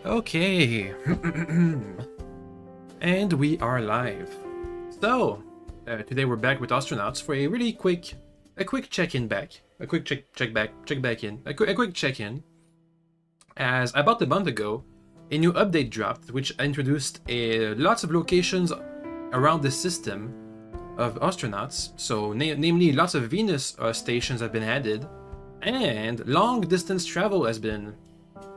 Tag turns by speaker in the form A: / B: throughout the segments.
A: Okay. And we are live. So, today we're back with Ostranauts for a really quick check-in back. A quick check back in. A quick check-in. As about a month ago, a new update dropped, which introduced lots of locations around the system of Ostranauts. So, namely, lots of Venus stations have been added, and long-distance travel has been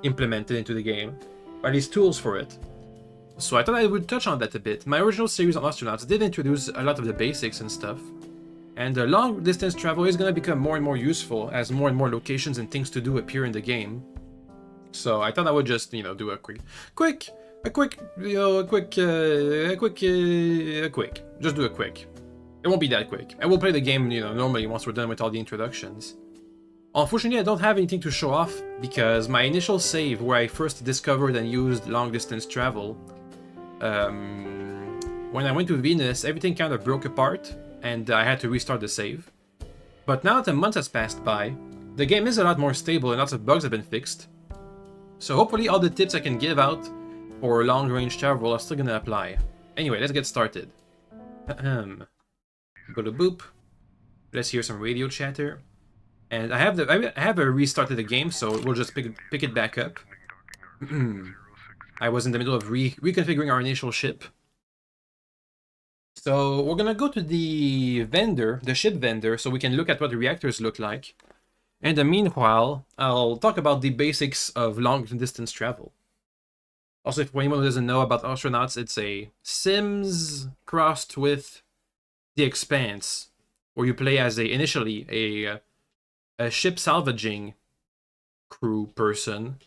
A: implemented into the game, or at least tools for it. So I thought I would touch on that a bit. My original series on Ostranauts did introduce a lot of the basics and stuff, and long distance travel is going to become more and more useful as more and more locations and things to do appear in the game. So I thought I would just, do a quick, just do a quick. It won't be that quick, and we'll play the game, normally once we're done with all the introductions. Unfortunately, I don't have anything to show off because my initial save, where I first discovered and used long-distance travel, when I went to Venus, everything kind of broke apart, and I had to restart the save. But now that a month has passed by, the game is a lot more stable and lots of bugs have been fixed. So hopefully all the tips I can give out for long-range travel are still gonna apply. Anyway, let's get started. Go to boop. Let's hear some radio chatter. And I have restarted the game, so we'll just pick it back up. I was in the middle of reconfiguring our initial ship. So we're gonna go to the vendor, the ship vendor, so we can look at what the reactors look like. And in the meanwhile, I'll talk about the basics of long-distance travel. Also, if anyone who doesn't know about Ostranauts, it's a Sims crossed with The Expanse, where you play as initially a ship salvaging crew person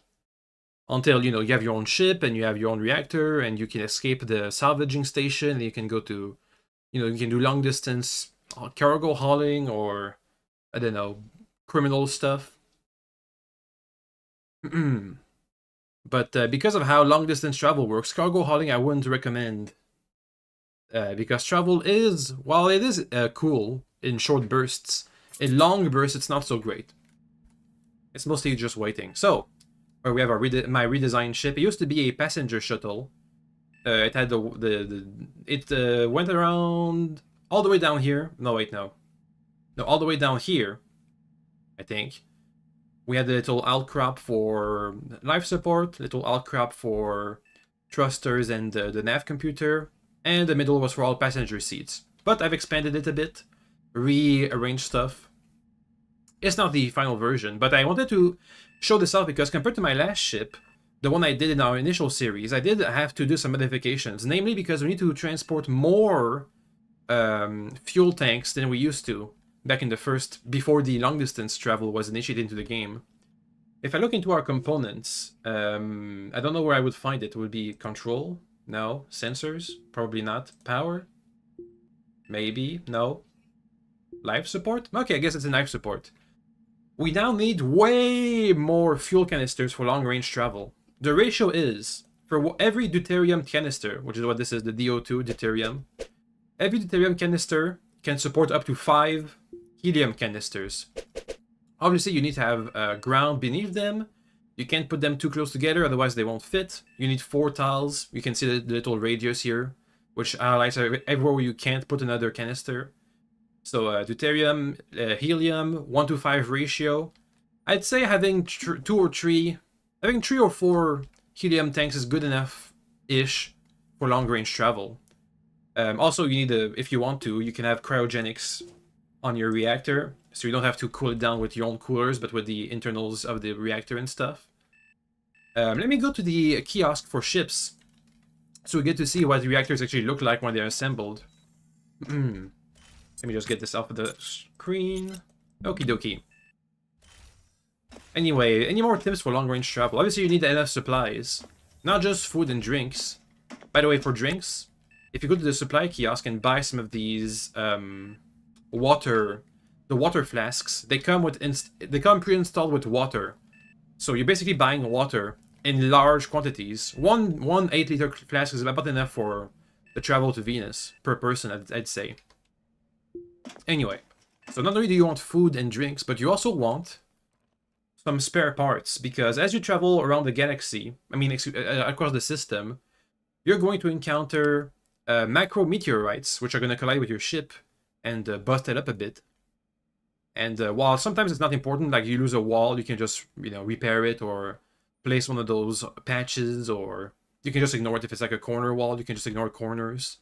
A: until you have your own ship and you have your own reactor and you can escape the salvaging station and you can go to you can do long distance cargo hauling or I don't know, criminal stuff. But because of how long distance travel works, cargo hauling I wouldn't recommend, because travel is, while it is cool in short bursts, in long bursts, it's not so great. It's mostly just waiting. So, we have my redesigned ship. It used to be a passenger shuttle. It had it went around all the way down here. No, wait, no, all the way down here. I think we had a little outcrop for life support, little outcrop for thrusters and the nav computer, and the middle was for all passenger seats. But I've expanded it a bit. Rearrange stuff. It's not the final version, but I wanted to show this off because compared to my last ship, the one I did in our initial series, I did have to do some modifications, namely because we need to transport more fuel tanks than we used to back in the first, before the long distance travel was initiated into the game. If I look into our components, I don't know where I would find it. It would be control? No. Sensors? Probably not. Power? Maybe. No. Life support? Okay, I guess it's a life support. We now need way more fuel canisters for long-range travel. The ratio is, for every deuterium canister, which is what this is, the DO2 deuterium, every deuterium canister can support up to 5 helium canisters. Obviously, you need to have ground beneath them. You can't put them too close together, otherwise they won't fit. You need 4 tiles. You can see the little radius here, which highlights everywhere where you can't put another canister. So deuterium, helium, 1:5 ratio. I'd say having 3 or 4 helium tanks is good enough-ish for long-range travel. Also, you need if you want to, you can have cryogenics on your reactor, so you don't have to cool it down with your own coolers, but with the internals of the reactor and stuff. Let me go to the kiosk for ships, so we get to see what the reactors actually look like when they're assembled. Let me just get this off of the screen. Okie dokie. Anyway, any more tips for long-range travel? Obviously, you need enough supplies. Not just food and drinks. By the way, for drinks, if you go to the supply kiosk and buy some of these water flasks, they come pre-installed with water. So you're basically buying water in large quantities. One 8-liter flask is about enough for the travel to Venus per person, I'd say. Anyway, so not only do you want food and drinks, but you also want some spare parts, because as you travel around the galaxy, I mean, across the system, you're going to encounter macro meteorites, which are going to collide with your ship and bust it up a bit. And while sometimes it's not important, like you lose a wall, you can just, repair it or place one of those patches, or you can just ignore it. If it's like a corner wall, you can just ignore corners.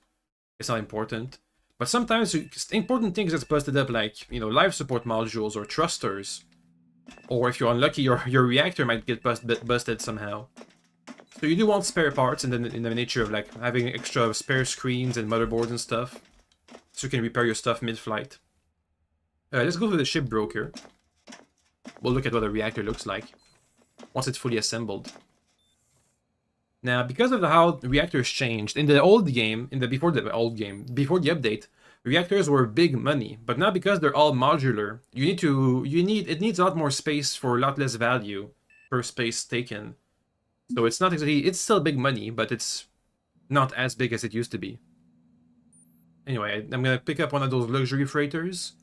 A: It's not important. But sometimes important things that's busted up, like, life support modules or thrusters. Or if you're unlucky, your reactor might get busted somehow. So you do want spare parts in the nature of like having extra spare screens and motherboards and stuff. So you can repair your stuff mid-flight. Let's go to the ship broker. We'll look at what a reactor looks like once it's fully assembled. Now, because of how reactors changed in the old game, before the update, reactors were big money. But now, because they're all modular, it needs a lot more space for a lot less value per space taken. So it's not exactly, it's still big money, but it's not as big as it used to be. Anyway, I'm gonna pick up one of those luxury freighters.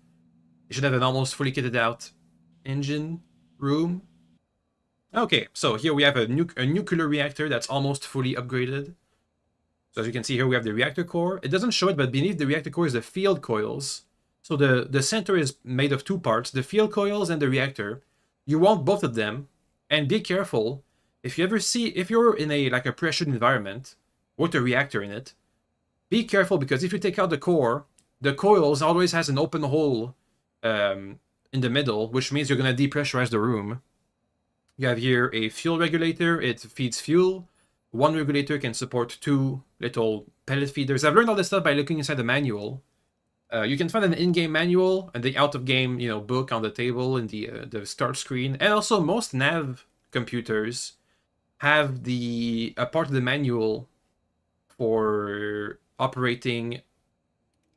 A: It should have an almost fully kitted out engine room. Okay, so here we have a nuclear reactor that's almost fully upgraded. So as you can see here, we have the reactor core. It doesn't show it, but beneath the reactor core is the field coils. So the center is made of two parts, the field coils and the reactor. You want both of them, and be careful. If you're in a pressured environment with a reactor in it, be careful, because if you take out the core, the coils always has an open hole in the middle, which means you're going to depressurize the room. You have here a fuel regulator. It feeds fuel. One regulator can support 2 little pellet feeders. I've learned all this stuff by looking inside the manual. You can find an in-game manual and the out-of-game, book on the table in the start screen. And also, most nav computers have a part of the manual for operating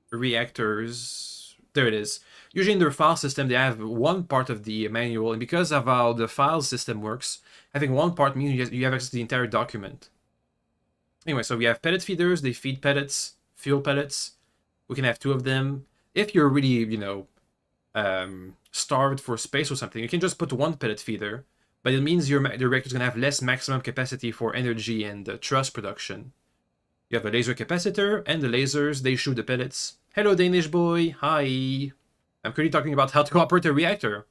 A: reactors. There it is. Usually in their file system, they have one part of the manual, and because of how the file system works, having one part means you have access to the entire document. Anyway, so we have pellet feeders. They feed pellets, fuel pellets. We can have 2 of them. If you're really, starved for space or something, you can just put 1 pellet feeder, but it means the reactor is going to have less maximum capacity for energy and thrust production. You have a laser capacitor, and the lasers, they shoot the pellets. Hello, Danish boy. Hi. I'm currently talking about how to operate a reactor.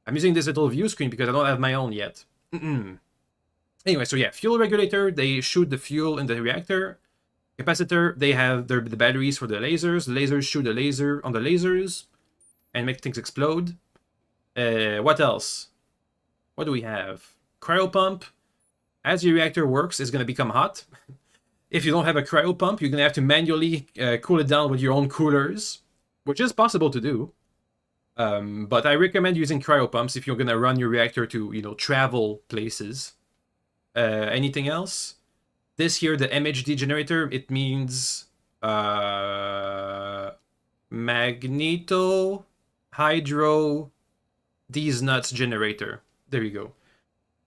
A: I'm using this little view screen because I don't have my own yet. Anyway, so yeah, fuel regulator, they shoot the fuel in the reactor. Capacitor, they have the batteries for the lasers. Lasers shoot the laser on the lasers and make things explode. What else? What do we have? Cryopump. As your reactor works, it's going to become hot. If you don't have a cryopump, you're going to have to manually cool it down with your own coolers, which is possible to do. But I recommend using cryopumps if you're going to run your reactor to, travel places. Anything else? This here, the MHD generator, it means magneto hydro these nuts generator. There you go.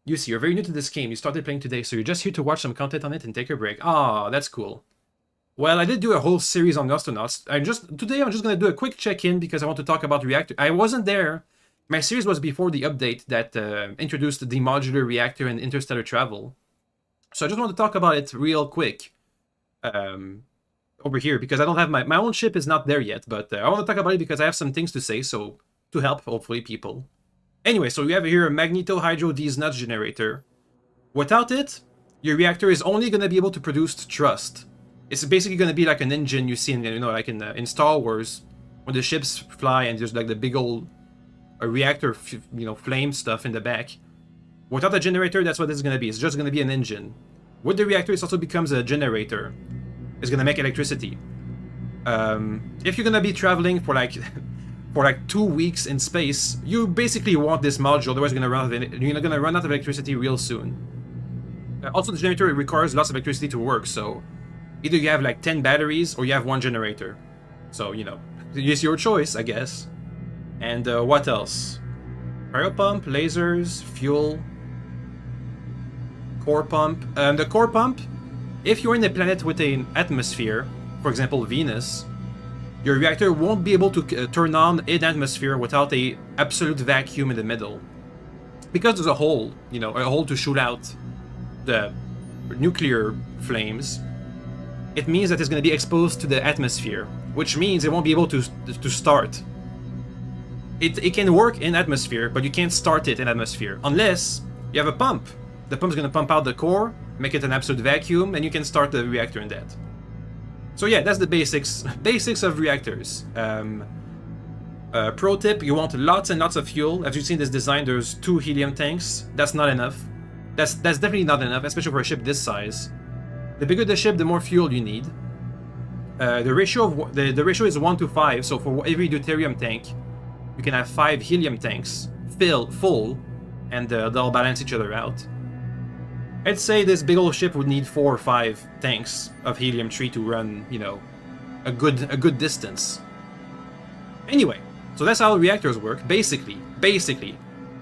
A: You see, you're very new to this game. You started playing today, so you're just here to watch some content on it and take a break. Ah, that's cool. Well, I did do a whole series on Ostranauts. Today I'm just going to do a quick check-in because I want to talk about reactor. I wasn't there. My series was before the update that introduced the modular reactor and interstellar travel. So I just want to talk about it real quick over here, because I don't have my own ship is not there yet, but I want to talk about it because I have some things to say, so to help, hopefully, people. Anyway, so we have here a magneto hydro these nuts generator. Without it, your reactor is only going to be able to produce thrust. It's basically going to be like an engine you see in, like in Star Wars, when the ships fly and there's like the big old reactor, flame stuff in the back. Without a generator, that's what this is going to be. It's just going to be an engine. With the reactor, it also becomes a generator. It's going to make electricity. If you're going to be traveling for like 2 weeks in space, you basically want this module. Otherwise, you're going to run out of electricity real soon. Also, the generator requires lots of electricity to work, so either you have like 10 batteries or you have 1 generator. So, it's your choice, I guess. And what else? Cryopump, lasers, fuel, core pump. The core pump, if you're in a planet with an atmosphere, for example Venus, your reactor won't be able to turn on an atmosphere without an absolute vacuum in the middle. because there's a hole, you know, a hole to shoot out the nuclear flames, it means that it's going to be exposed to the atmosphere, which means it won't be able to start. It can work in atmosphere, but you can't start it in atmosphere unless you have a pump. The pump's going to pump out the core, make it an absolute vacuum, and you can start the reactor in that. So yeah, that's the basics of reactors. Pro tip, you want lots and lots of fuel. As you've seen this design, there's 2 helium tanks. That's not enough. That's definitely not enough, especially for a ship this size. The bigger the ship, the more fuel you need. The ratio is 1 to 5, so for every deuterium tank, you can have 5 helium tanks full, and they'll balance each other out. I'd say this big old ship would need 4 or 5 tanks of helium-3 to run, you know, a good distance. Anyway, so that's how reactors work, basically.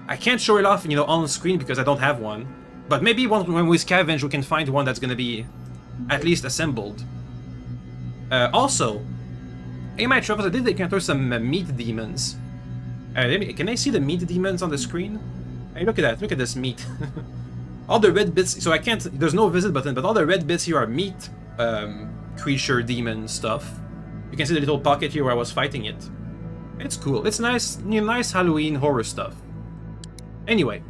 A: I can't show it off, you know, on screen because I don't have one, but maybe when we scavenge, we can find one that's gonna be at least assembled. Also, in my travels, I did encounter some meat demons. Can I see the meat demons on the screen? Hey, look at that, look at this meat. All the red bits, so I can't, there's no visit button, but all the red bits here are meat creature demon stuff. You can see the little pocket here where I was fighting it. It's cool, it's nice, you know, nice Halloween horror stuff. Anyway,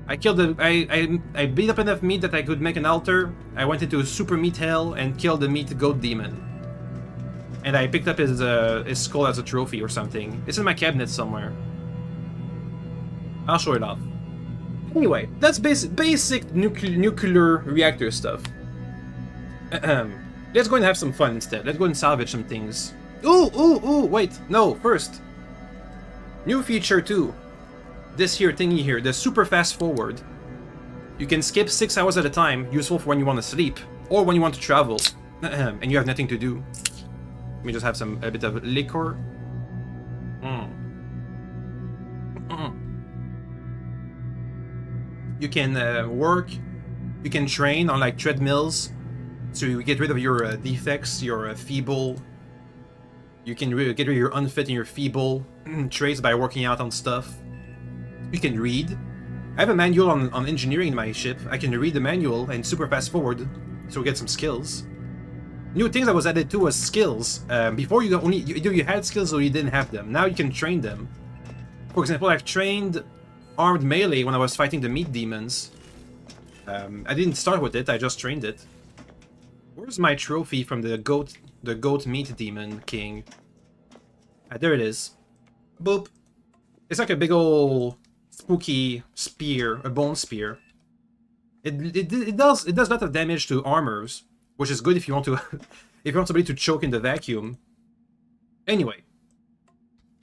A: I killed I beat up enough meat that I could make an altar. I went into super meat hell and killed the meat goat demon. And I picked up his skull as a trophy or something. It's in my cabinet somewhere. I'll show it off. Anyway, that's basic nuclear reactor stuff. Let's go and have some fun instead. Let's go and salvage some things. Ooh, wait, no, first. New feature too. This here thingy here, the super fast forward. You can skip 6 hours at a time, useful for when you want to sleep, or when you want to travel, and you have nothing to do. Let me just have a bit of liquor. You can work, you can train on like treadmills, so you get rid of your defects, your feeble. You can get rid of your unfit and your feeble traits by working out on stuff. You can read. I have a manual on engineering in my ship. I can read the manual and super fast forward, so we get some skills. New things that was added to was skills. Before either you had skills or you didn't have them. Now you can train them. For example, I've trained armed melee when I was fighting the meat demons. I didn't start with it, I just trained it. Where's my trophy from the goat meat demon king? There it is. Boop. It's like a big ol' spooky spear, a bone spear. It does a lot of damage to armors, which is good if you want to if you want somebody to choke in the vacuum. Anyway.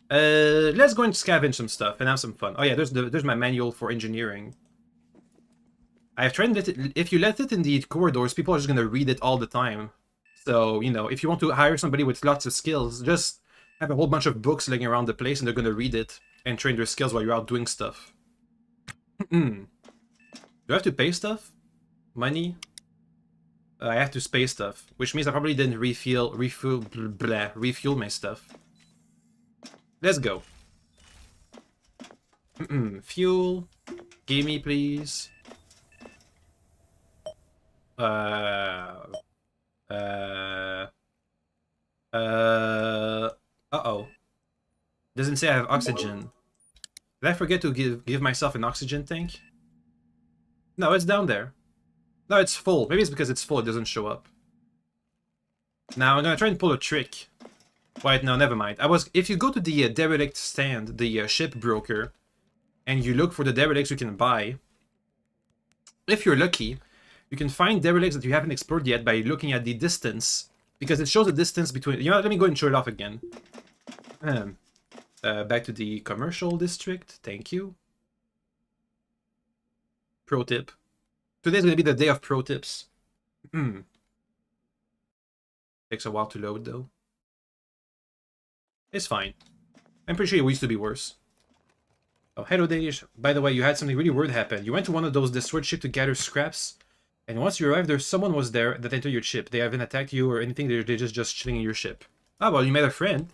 A: Let's go and scavenge some stuff and have some fun. Oh yeah, there's my manual for engineering. I've trained it. If you let it in the corridors, people are just gonna read it all the time. So, you know, if you want to hire somebody with lots of skills, just have a whole bunch of books laying around the place and they're gonna read it and train their skills while you're out doing stuff. Do I have to pay stuff? Money? I have to pay stuff, which means I probably didn't refuel my stuff. Let's go. Fuel. Gimme, please. Uh-oh. Doesn't say I have oxygen. Did I forget to give myself an oxygen tank? No, it's down there. No, it's full. Maybe it's because it's full, it doesn't show up. Now, I'm gonna try and pull a trick. Wait, no, never mind. If you go to the derelict stand, the ship broker, and you look for the derelicts you can buy, if you're lucky, you can find derelicts that you haven't explored yet by looking at the distance, because it shows the distance between... You know what, let me go and show it off again. Back to the commercial district, thank you. Pro tip. Today's gonna be the day of pro tips. Takes a while to load, though. It's fine. I'm pretty sure it used to be worse. Oh, hello, Danish. By the way, you had something really weird happen. You went to one of those destroyed ships to gather scraps, and once you arrived, someone was there that entered your ship. They haven't attacked you or anything, they're just chilling in your ship. Oh, well, you met a friend.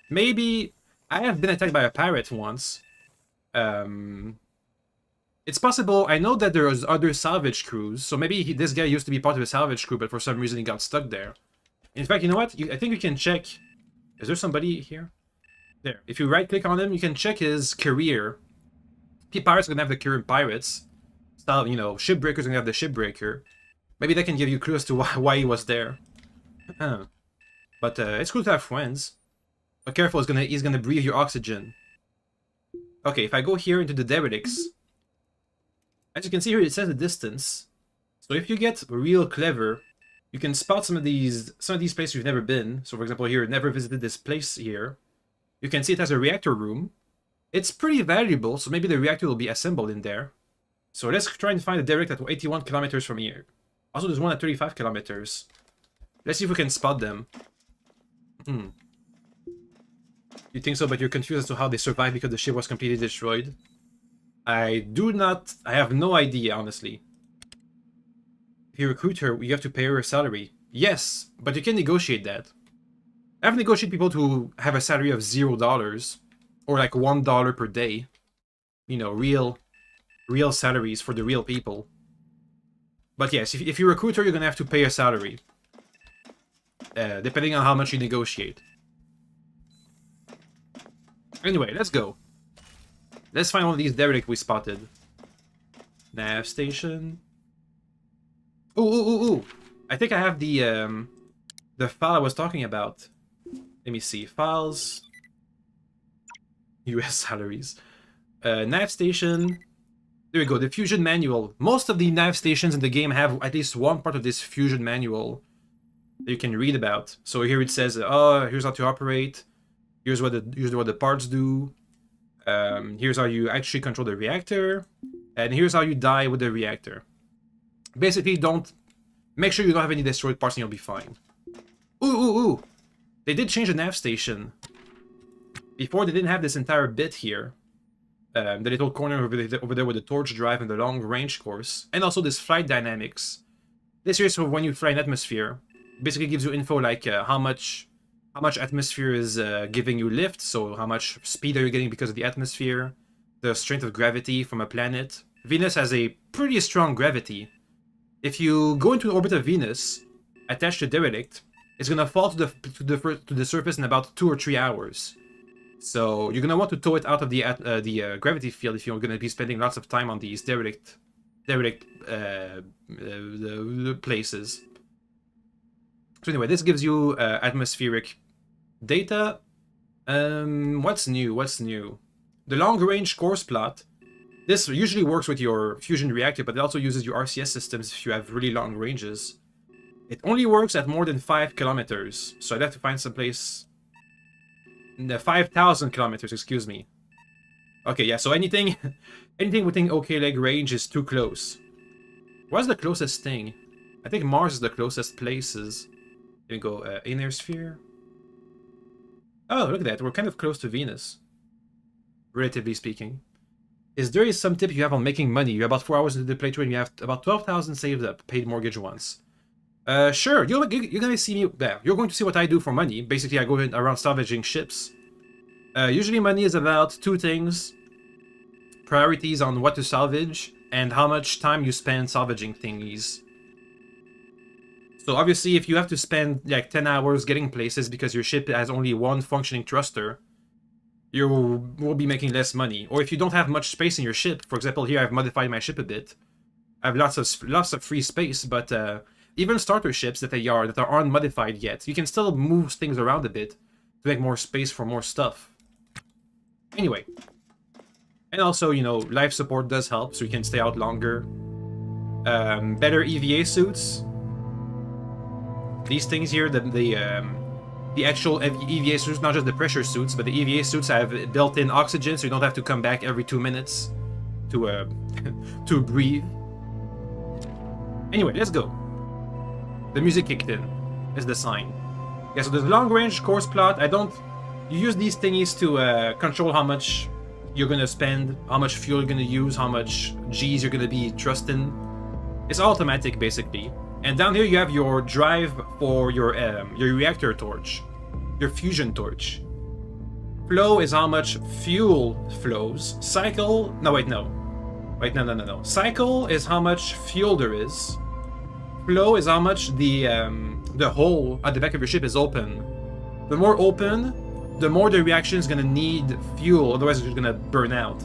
A: Maybe... I have been attacked by a pirate once. It's possible. I know that there's other salvage crews, so maybe this guy used to be part of a salvage crew, but for some reason he got stuck there. In fact, you know what? I think you can check. Is there somebody here? There. If you right-click on him, you can check his career. Pirates are gonna have the career in pirates. Style, you know, shipbreakers are gonna have the shipbreaker. Maybe that can give you clues to why he was there. But it's cool to have friends. But careful, he's gonna breathe your oxygen. Okay, if I go here into the derelicts, as you can see here, it says the distance. So if you get real clever, you can spot some of these places you've never been. So for example, here, never visited this place here. You can see it has a reactor room. It's pretty valuable, so maybe the reactor will be assembled in there. So let's try and find a derelict at 81 kilometers from here. Also, there's one at 35 kilometers. Let's see if we can spot them. You think so, but you're confused as to how they survived because the ship was completely destroyed? I have no idea, honestly. If you recruit her, you have to pay her a salary. Yes, but you can negotiate that. I've negotiated people to have a salary of $0 or like $1 per day. You know, real salaries for the real people. But yes, if you recruit her, you're gonna have to pay a salary. Depending on how much you negotiate. Anyway, let's go. Let's find one of these derelict we spotted. Nav station. Ooh. I think I have the file I was talking about. Let me see. Files. US salaries. Nav station. There we go. The fusion manual. Most of the nav stations in the game have at least one part of this fusion manual that you can read about. So here it says, oh, here's how to operate. Here's what the parts do. Here's how you actually control the reactor. And here's how you die with the reactor. Basically, make sure you don't have any destroyed parts and you'll be fine. Ooh. They did change the nav station. Before, they didn't have this entire bit here. The little corner over there with the torch drive and the long range course. And also this flight dynamics. This here is for when you fly in atmosphere. Basically gives you info like how much atmosphere is giving you lift, so how much speed are you getting because of the atmosphere, the strength of gravity from a planet. Venus has a pretty strong gravity. If you go into an orbit of Venus, attached to derelict, it's gonna fall to the surface in about 2 or 3 hours. So you're gonna want to tow it out of the gravity field if you're gonna be spending lots of time on these derelict places. So anyway, this gives you atmospheric data. What's new? The long-range course plot. This usually works with your fusion reactor, but it also uses your RCS systems if you have really long ranges. It only works at more than 5 kilometers, so I'd have to find some place... 5,000 kilometers, excuse me. Okay, yeah, so anything within OK leg range is too close. What's the closest thing? I think Mars is the closest places. Here we go, inner sphere. Oh, look at that, we're kind of close to Venus. Relatively speaking. Is there some tip you have on making money? You're about 4 hours into the playthrough and you have about 12,000 saved up, paid mortgage once. Sure, you're gonna see me there. You're going to see what I do for money. Basically, I go around salvaging ships. Usually money is about 2 things. Priorities on what to salvage, and how much time you spend salvaging thingies. So obviously, if you have to spend like 10 hours getting places because your ship has only one functioning thruster, you will be making less money. Or if you don't have much space in your ship, for example, here I've modified my ship a bit. I have lots of free space, but even starter ships that aren't modified yet, you can still move things around a bit to make more space for more stuff. Anyway. And also, you know, life support does help, so you can stay out longer. Better EVA suits. These things here, the actual EVA suits, not just the pressure suits, but the EVA suits have built-in oxygen, so you don't have to come back every 2 minutes to to breathe. Anyway, let's go. The music kicked in. Is the sign. Yeah, so there's a long-range course plot. You use these thingies to control how much you're gonna spend, how much fuel you're gonna use, how much G's you're gonna be trusting. It's automatic, basically. And down here you have your drive for your reactor torch, your fusion torch. Flow is how much fuel flows. Cycle, no wait, no. Wait, no. Cycle is how much fuel there is. Flow is how much the hole at the back of your ship is open. The more open, the more the reaction is gonna need fuel, otherwise it's just gonna burn out.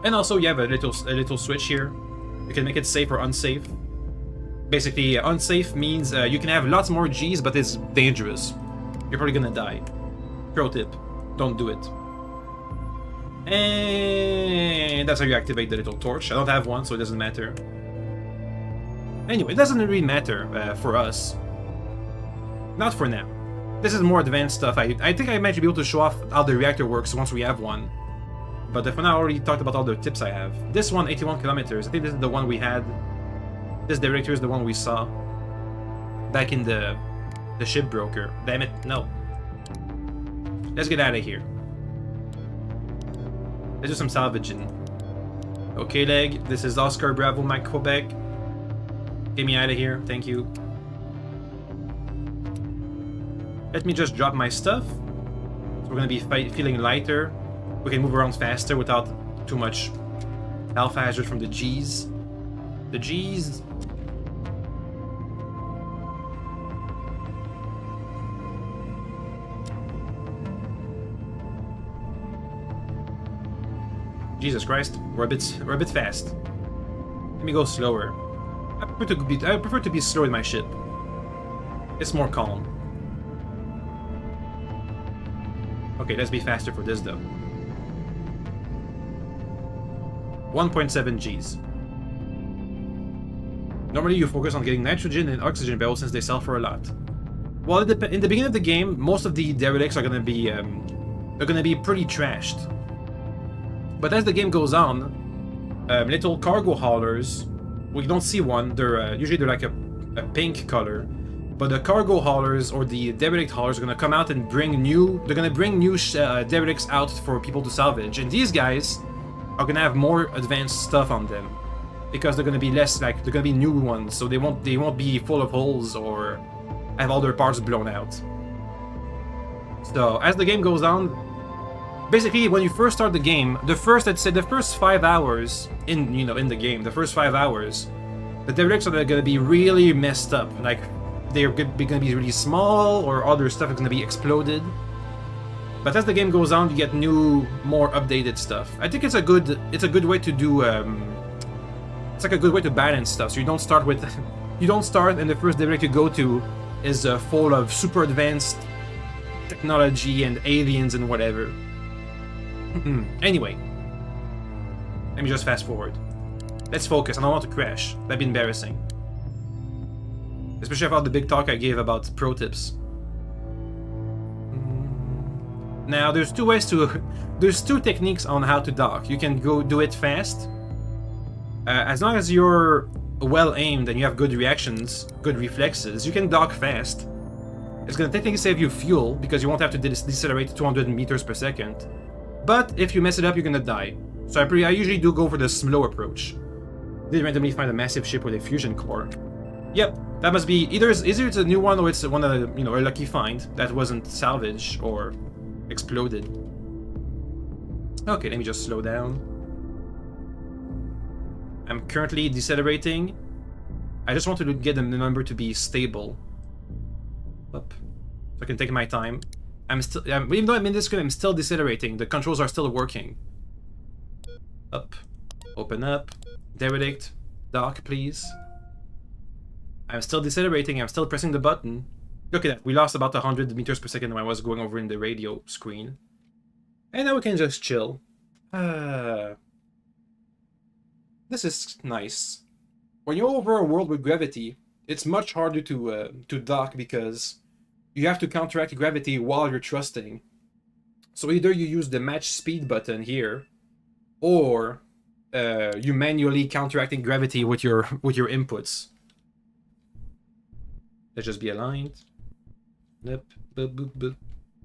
A: And also you have a little switch here. You can make it safe or unsafe. Basically, unsafe means you can have lots more Gs, but it's dangerous. You're probably gonna die. Pro tip, don't do it. And that's how you activate the little torch. I don't have one, so it doesn't matter. Anyway, it doesn't really matter for us. Not for now. This is more advanced stuff. I think I might be able to show off how the reactor works once we have one. But for now, I already talked about all the tips I have. This one, 81 kilometers. I think this is the one we had. This director is the one we saw back in the shipbroker. Damn it, no. Let's get out of here. Let's do some salvaging. Okay, leg. This is Oscar Bravo Mike Quebec. Get me out of here. Thank you. Let me just drop my stuff. So we're gonna be feeling lighter. We can move around faster without too much alpha hazard from the Gs. The Gs. Jesus Christ, we're a bit fast. Let me go slower. I prefer to be slow in my ship. It's more calm. Okay, let's be faster for this though. 1.7 Gs. Normally you focus on getting nitrogen and oxygen barrels since they sell for a lot. Well, in the beginning of the game, most of the derelicts are gonna be pretty trashed. But as the game goes on, little cargo haulers, we don't see one. They're usually like a pink color. But the cargo haulers or the derelict haulers are gonna come out and bring new. They're gonna bring new derelicts out for people to salvage, and these guys are gonna have more advanced stuff on them because they're gonna be less like they're gonna be new ones, so they won't be full of holes or have all their parts blown out. So as the game goes on, basically when you first start the game, the first 5 hours in the game, the first 5 hours, the derelicts are gonna be really messed up. Like they're gonna be really small, or other stuff is gonna be exploded. But as the game goes on, you get new, more updated stuff. I think it's a good way to do. It's like a good way to balance stuff. So you don't start and the first derelict you go to is full of super advanced technology and aliens and whatever. Anyway, let me just fast forward. Let's focus. I don't want to crash. That'd be embarrassing. Especially about the big talk I gave about pro tips. Now, there's two techniques on how to dock. You can go do it fast. As long as you're well aimed and you have good reactions, good reflexes, you can dock fast. It's gonna technically save you fuel because you won't have to decelerate to 200 meters per second. But if you mess it up, you're gonna die. So I usually do go for the slow approach. Did randomly find a massive ship with a fusion core. Yep, that must be either it's a new one or it's one of the, a lucky find that wasn't salvaged or exploded. Okay, let me just slow down. I'm currently decelerating. I just want to get the number to be stable. Up. So I can take my time. Even though I'm in this screen, I'm still decelerating. The controls are still working. Up. Open up. Derelict. Dock, please. I'm still decelerating, I'm still pressing the button. Look at that, we lost about 100 meters per second when I was going over in the radio screen. And now we can just chill. This is nice. When you're over a world with gravity, it's much harder to dock because you have to counteract gravity while you're thrusting. So either you use the match speed button here, or you manually counteracting gravity with your inputs. Let's just be aligned. Up, boop, boop, boop,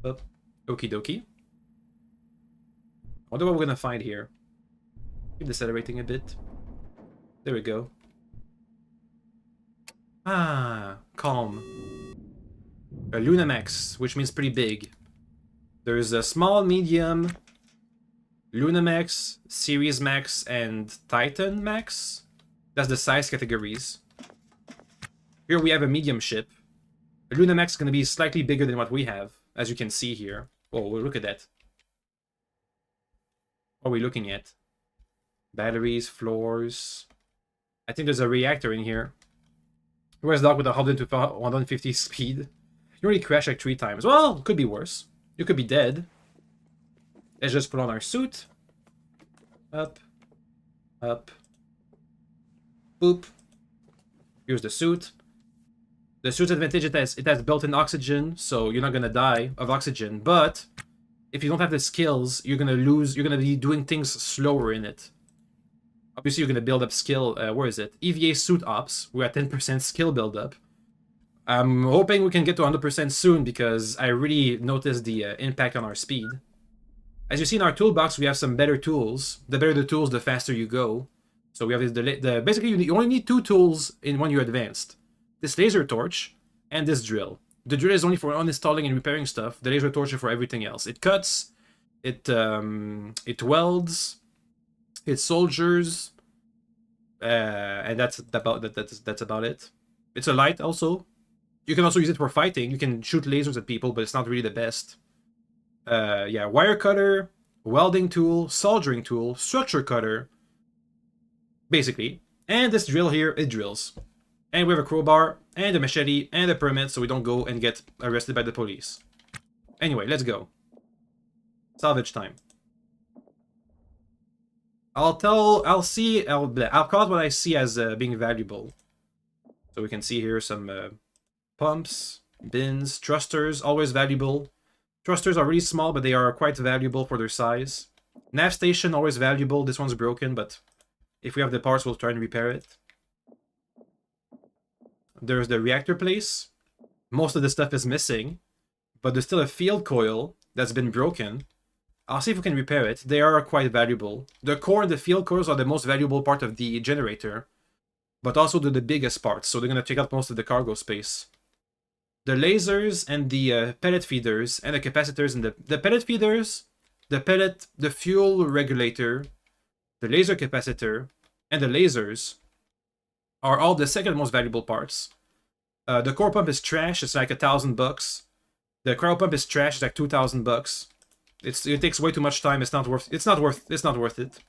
A: up. Okie dokie. I wonder what we're gonna find here. Keep decelerating a bit. There we go. Ah, calm. A Lunamax, which means pretty big. There's a small, medium, Luna Max, Series Max, and Titan Max. That's the size categories. Here we have a medium ship. The Luna Max is going to be slightly bigger than what we have, as you can see here. Oh, look at that. What are we looking at? Batteries, floors. I think there's a reactor in here. Where's Doc with 100 to 150 speed? You already crashed like 3 times. Well, could be worse. You could be dead. Let's just put on our suit. Up. Up. Boop. Here's the suit. The suit's advantage, it has built-in oxygen, so you're not gonna die of oxygen. But if you don't have the skills, you're gonna lose. You're gonna be doing things slower in it. Obviously, you're gonna build up skill. Where is it? EVA suit ops. We're at 10% skill build-up. I'm hoping we can get to 100% soon because I really noticed the impact on our speed. As you see in our toolbox, we have some better tools. The better the tools, the faster you go. So we have basically you only need 2 tools when you're advanced. This laser torch and this drill. The drill is only for uninstalling and repairing stuff. The laser torch is for everything else. It cuts, it welds, it soldiers, and that's about it. It's a light also. You can also use it for fighting. You can shoot lasers at people, but it's not really the best. Yeah, wire cutter, welding tool, soldering tool, structure cutter, basically. And this drill here, it drills. And we have a crowbar, and a machete, and a permit, so we don't go and get arrested by the police. Anyway, let's go. Salvage time. I'll call out what I see as being valuable. So we can see here some pumps, bins, thrusters, always valuable. Thrusters are really small, but they are quite valuable for their size. Nav station, always valuable. This one's broken, but if we have the parts, we'll try and repair it. There's the reactor place. Most of the stuff is missing, but there's still a field coil that's been broken. I'll see if we can repair it. They are quite valuable. The core and the field coils are the most valuable part of the generator, but also the biggest parts, so they're going to take up most of the cargo space. The lasers and the pellet feeders and the capacitors and the pellet feeders, the fuel regulator, the laser capacitor, and the lasers are all the second most valuable parts. The core pump is trash. It's like $1,000. The cryo pump is trash. It's like $2,000. It takes way too much time. It's not worth it.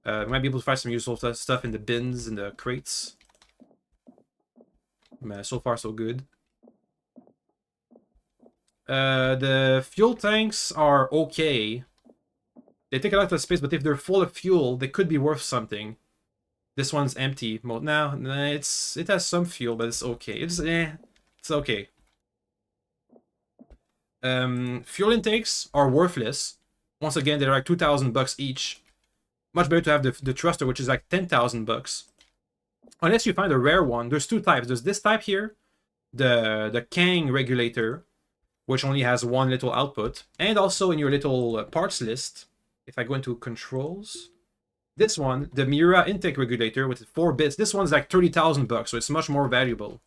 A: We might be able to find some useful stuff in the bins and the crates. So far, so good. The fuel tanks are okay. They take a lot of space, but if they're full of fuel, they could be worth something. This one's empty. Now, it has some fuel, but it's okay. It's okay. Fuel intakes are worthless. Once again, they're like $2,000 each. Much better to have the thruster, which is like $10,000. Unless you find a rare one. There's 2 types. There's this type here, the Kang regulator, which only has 1 little output, and also in your little parts list, if I go into controls, this one, the Miura intake regulator with 4 bits, this one's like $30,000, so it's much more valuable.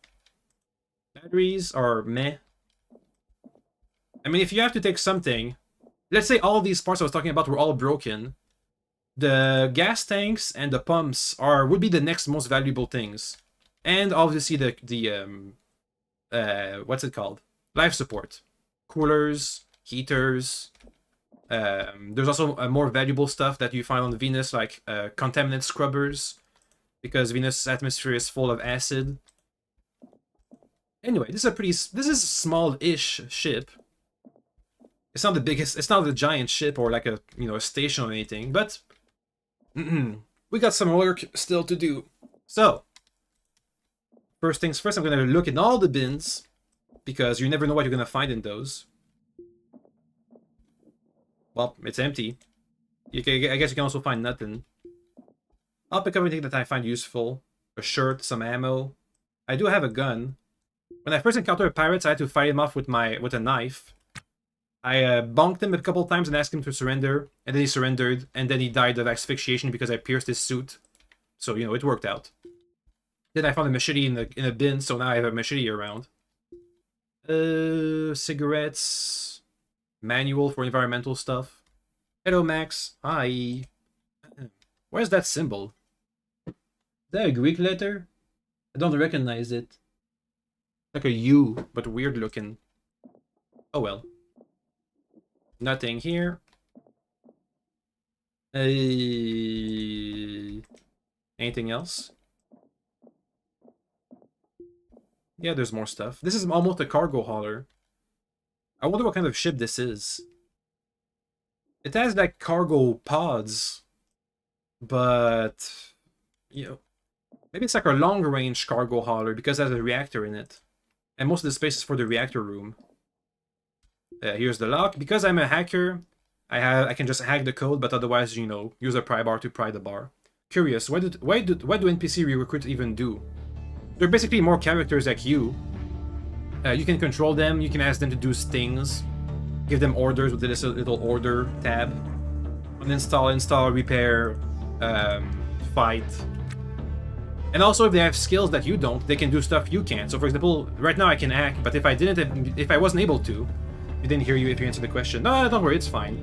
A: Batteries are meh. I mean, if you have to take something, let's say all these parts I was talking about were all broken, the gas tanks and the pumps would be the next most valuable things, and obviously the what's it called? Life support, coolers, heaters. There's also more valuable stuff that you find on Venus, like contaminant scrubbers, because Venus' atmosphere is full of acid. Anyway, this is a small-ish ship. It's not the biggest. It's not a giant ship or like a station or anything, but we got some work still to do. So first things first, I'm gonna look in all the bins because you never know what you're gonna find in those. Well, it's empty. I guess you can also find nothing. I'll pick up everything that I find useful. A shirt, some ammo. I do have a gun. When I first encountered pirates, I had to fight him off with a knife. I bonked him a couple times and asked him to surrender, and then he surrendered, and then he died of asphyxiation because I pierced his suit. So, it worked out. Then I found a machete in a bin, so now I have a machete around. Cigarettes. Manual for environmental stuff. Hello, Max. Hi. Where's that symbol? Is that a Greek letter? I don't recognize it. Like a U, but weird looking. Oh well. Nothing here. Anything else? Yeah, there's more stuff. This is almost a cargo hauler. I wonder what kind of ship this is. It has like cargo pods, but you know, maybe it's like a long-range cargo hauler because it has a reactor in it, and most of the space is for the reactor room. Here's the lock. Because I'm a hacker, I can just hack the code, but otherwise, you know, use a pry bar to pry the bar. Curious, what do NPC recruits even do? They're basically more characters like you. You can control them. You can ask them to do things. Give them orders with this little order tab. Uninstall, install, repair, fight. And also, if they have skills that you don't, they can do stuff you can't. So, for example, right now I can hack, but if I wasn't able to, I didn't hear you if you answered the question. No, don't worry, it's fine.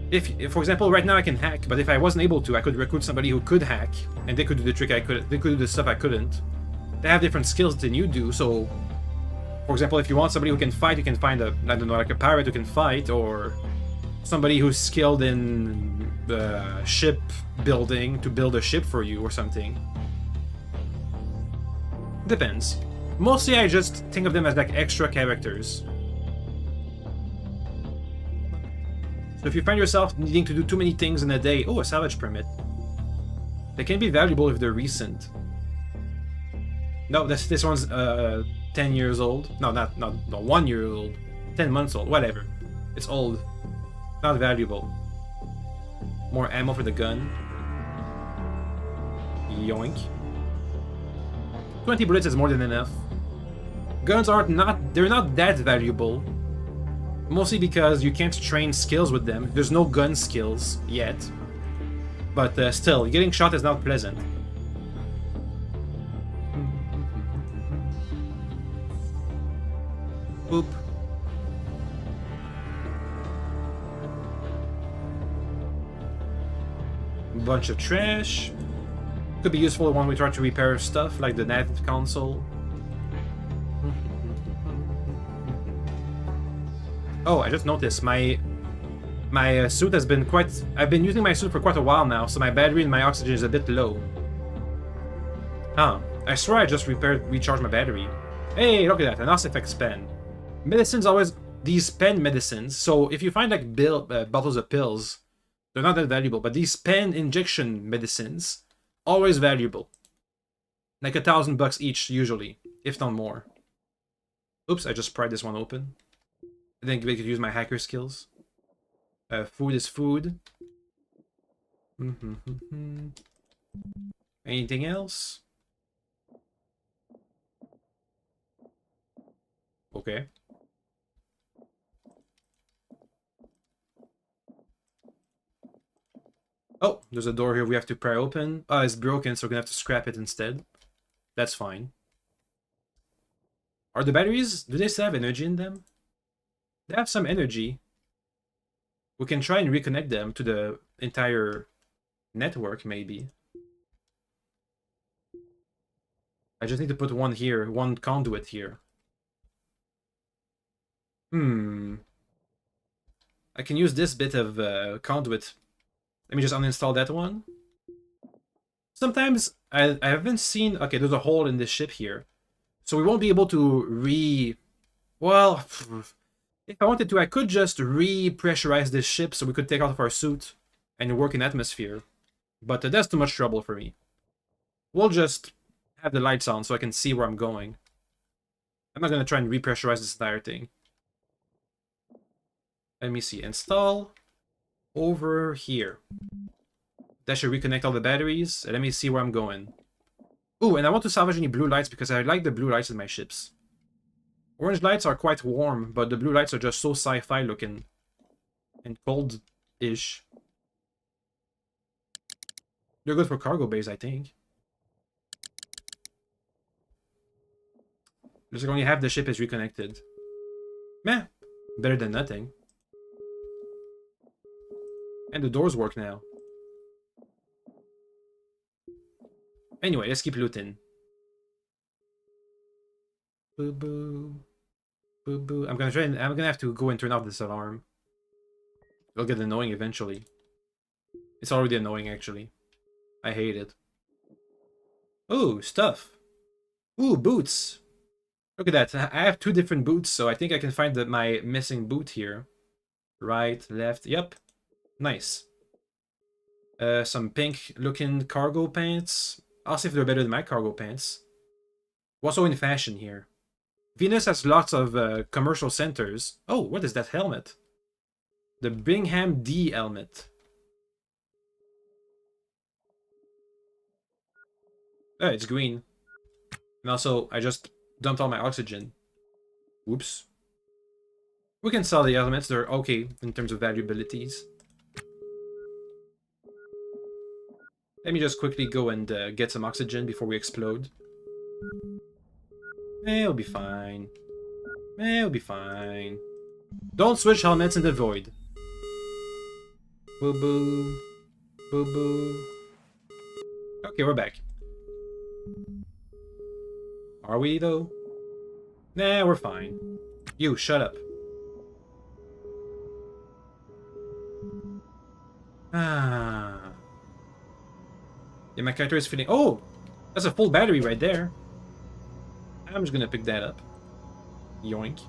A: If, for example, right now I can hack, but if I wasn't able to, I could recruit somebody who could hack, and they could do the trick I could. They could do the stuff I couldn't. They have different skills than you do, so. For example, if you want somebody who can fight, you can find I don't know, like a pirate who can fight, or somebody who's skilled in ship building to build a ship for you or something. Depends. Mostly I just think of them as like extra characters. So if you find yourself needing to do too many things in a day, oh, a salvage permit. They can be valuable if they're recent. No, this one's 10 years old. No, not 1 year old. 10 months old, whatever. It's old. Not valuable. More ammo for the gun. Yoink. 20 bullets is more than enough. Guns they're not that valuable. Mostly because you can't train skills with them. There's no gun skills yet. But still, getting shot is not pleasant. Boop. Bunch of trash. Could be useful when we try to repair stuff like the nav console. Oh, I just noticed my suit has been I've been using my suit for quite a while now, so my battery and my oxygen is a bit low. Huh. I swear I just recharged my battery. Hey, look at that, an Ossifex pen. Medicines always these pen medicines. So if you find like bottles of pills, they're not that valuable. But these pen injection medicines, always valuable. Like $1,000 each usually, if not more. Oops, I just pried this one open. I think we could use my hacker skills. Food is food. Anything else? Okay. Oh, there's a door here we have to pry open. Oh, it's broken, so we're gonna have to scrap it instead. That's fine. Are the batteries, do they still have energy in them? They have some energy. We can try and reconnect them to the entire network, maybe. I just need to put one here, one conduit here. I can use this bit of conduit. Let me just uninstall that one. Sometimes I haven't seen... Okay, there's a hole in this ship here. So we won't be able to Well, if I wanted to, I could just re-pressurize this ship so we could take off our suit and work in atmosphere. But that's too much trouble for me. We'll just have the lights on so I can see where I'm going. I'm not going to try and repressurize this entire thing. Let me see. Install over here. That should reconnect all the batteries. And let me see where I'm going. Ooh, and I want to salvage any blue lights because I like the blue lights in my ships. Orange lights are quite warm, but the blue lights are just so sci-fi looking. And cold-ish. They're good for cargo bays, I think. Just only half the ship is reconnected. Meh. Better than nothing. And the doors work now. Anyway, let's keep looting. Boo boo. Boo boo. I'm gonna have to go and turn off this alarm. It'll get annoying eventually. It's already annoying actually. I hate it. Oh, stuff. Ooh, boots. Look at that. I have 2 different boots, so I think I can find my missing boot here. Right, left. Yep. Nice. Some pink looking cargo pants. I'll see if they're better than my cargo pants. What's so in fashion here? Venus has lots of commercial centers. Oh, what is that helmet? The Bingham D helmet. Oh, it's green. And also, I just dumped all my oxygen. Whoops. We can sell the helmets. They're okay in terms of valuabilities. Let me just quickly go and get some oxygen before we explode. It'll be fine. It'll be fine. Don't switch helmets in the void. Boo boo. Boo boo. Okay, we're back. Are we, though? Nah, we're fine. You, shut up. Ah. Yeah, my character is feeling... Oh! That's a full battery right there. I'm just gonna pick that up. Yoink.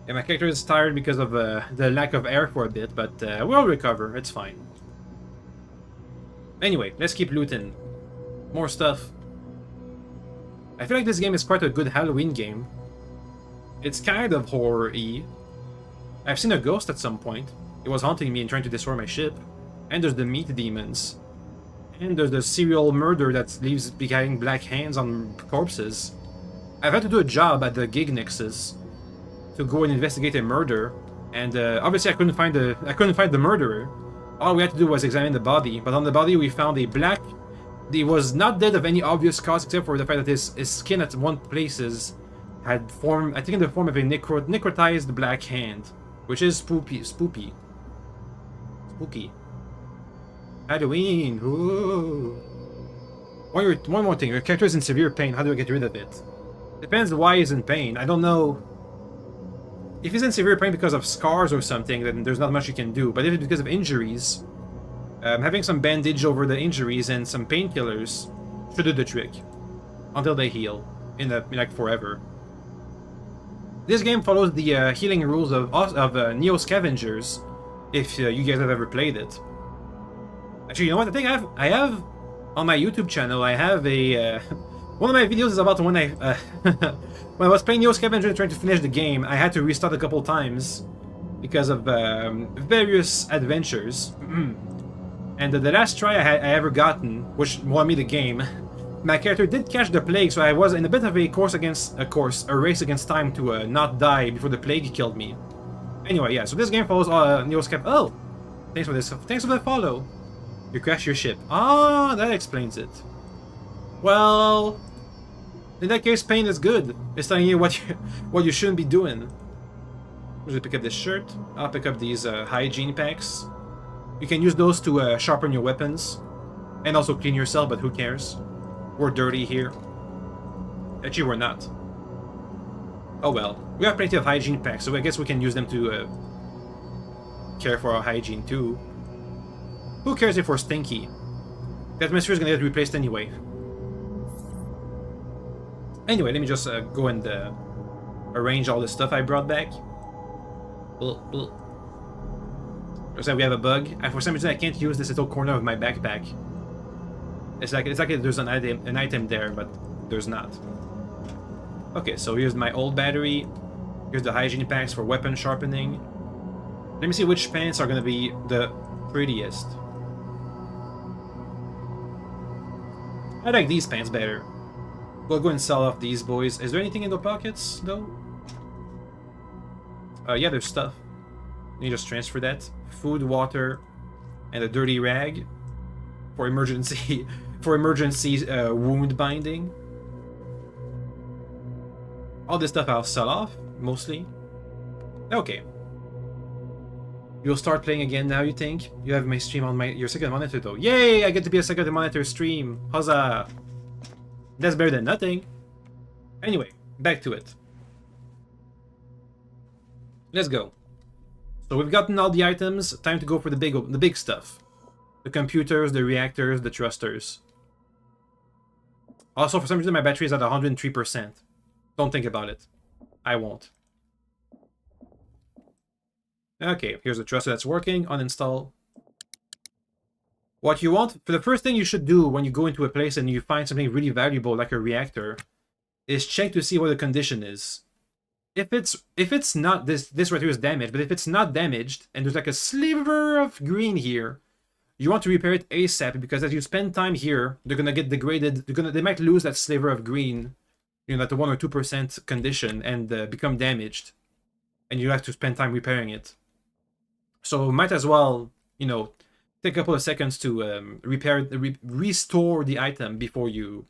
A: Yeah, my character is tired because of the lack of air for a bit, but we'll recover. It's fine. Anyway, let's keep looting. More stuff. I feel like this game is quite a good Halloween game. It's kind of horror-y. I've seen a ghost at some point. It was haunting me and trying to destroy my ship. And there's the meat demons. And there's the serial murder that leaves behind black hands on corpses. I've had to do a job at the Gig Nexus to go and investigate a murder, and obviously I couldn't find the murderer. All we had to do was examine the body, but on the body we found a black... He was not dead of any obvious cause except for the fact that his skin at one places had formed, I think, in the form of a necrotized black hand, which is spooky. Halloween. Ooh. One more thing. Your character is in severe pain. How do I get rid of it? Depends why he's in pain. I don't know. If he's in severe pain because of scars or something, then there's not much you can do. But if it's because of injuries, having some bandage over the injuries and some painkillers should do the trick until they heal in like forever. This game follows the healing rules of Neo Scavengers. If you guys have ever played it. Actually, you know what? I think I have on my YouTube channel. I have a one of my videos is about when I when I was playing Neo Scavenger and trying to finish the game. I had to restart a couple times because of various adventures. And the last try I ever gotten, which won me the game, my character did catch the plague, so I was in a bit of a race against time to not die before the plague killed me. Anyway, yeah. So this game follows Neo Scav. Oh, thanks for this. Thanks for the follow. You crashed your ship. Ah, that explains it. Well, in that case, pain is good. It's telling you what you shouldn't be doing. I'm gonna pick up this shirt. I'll pick up these hygiene packs. You can use those to sharpen your weapons and also clean yourself, but who cares? We're dirty here. Actually, we're not. Oh well. We have plenty of hygiene packs, so I guess we can use them to care for our hygiene too. Who cares if we're stinky? The atmosphere is gonna get replaced anyway. Anyway, let me just go and arrange all the stuff I brought back. Looks like we have a bug. For some reason, I can't use this little corner of my backpack. It's like there's an item there, but there's not. Okay, so here's my old battery. Here's the hygiene packs for weapon sharpening. Let me see which pants are gonna be the prettiest. I like these pants better. We'll go and sell off these boys. Is there anything in the pockets, though? Yeah, there's stuff. Let me just transfer that. Food, water, and a dirty rag for emergency wound binding. All this stuff I'll sell off, mostly. Okay. You'll start playing again now, you think? You have my stream on your second monitor, though. Yay! I get to be a second monitor stream. Huzzah! That's better than nothing. Anyway, back to it. Let's go. So we've gotten all the items. Time to go for the big stuff. The computers, the reactors, the thrusters. Also, for some reason, my battery is at 103%. Don't think about it. I won't. Okay, here's the thruster that's working. Uninstall. What you want, for the first thing you should do when you go into a place and you find something really valuable like a reactor, is check to see what the condition is. If it's not this right here is damaged, but if it's not damaged and there's like a sliver of green here, you want to repair it ASAP, because as you spend time here, they're gonna get degraded. They might lose that sliver of green, you know, that the 1 or 2% condition, and become damaged, and you have to spend time repairing it. So might as well, you know, take a couple of seconds to restore the item before you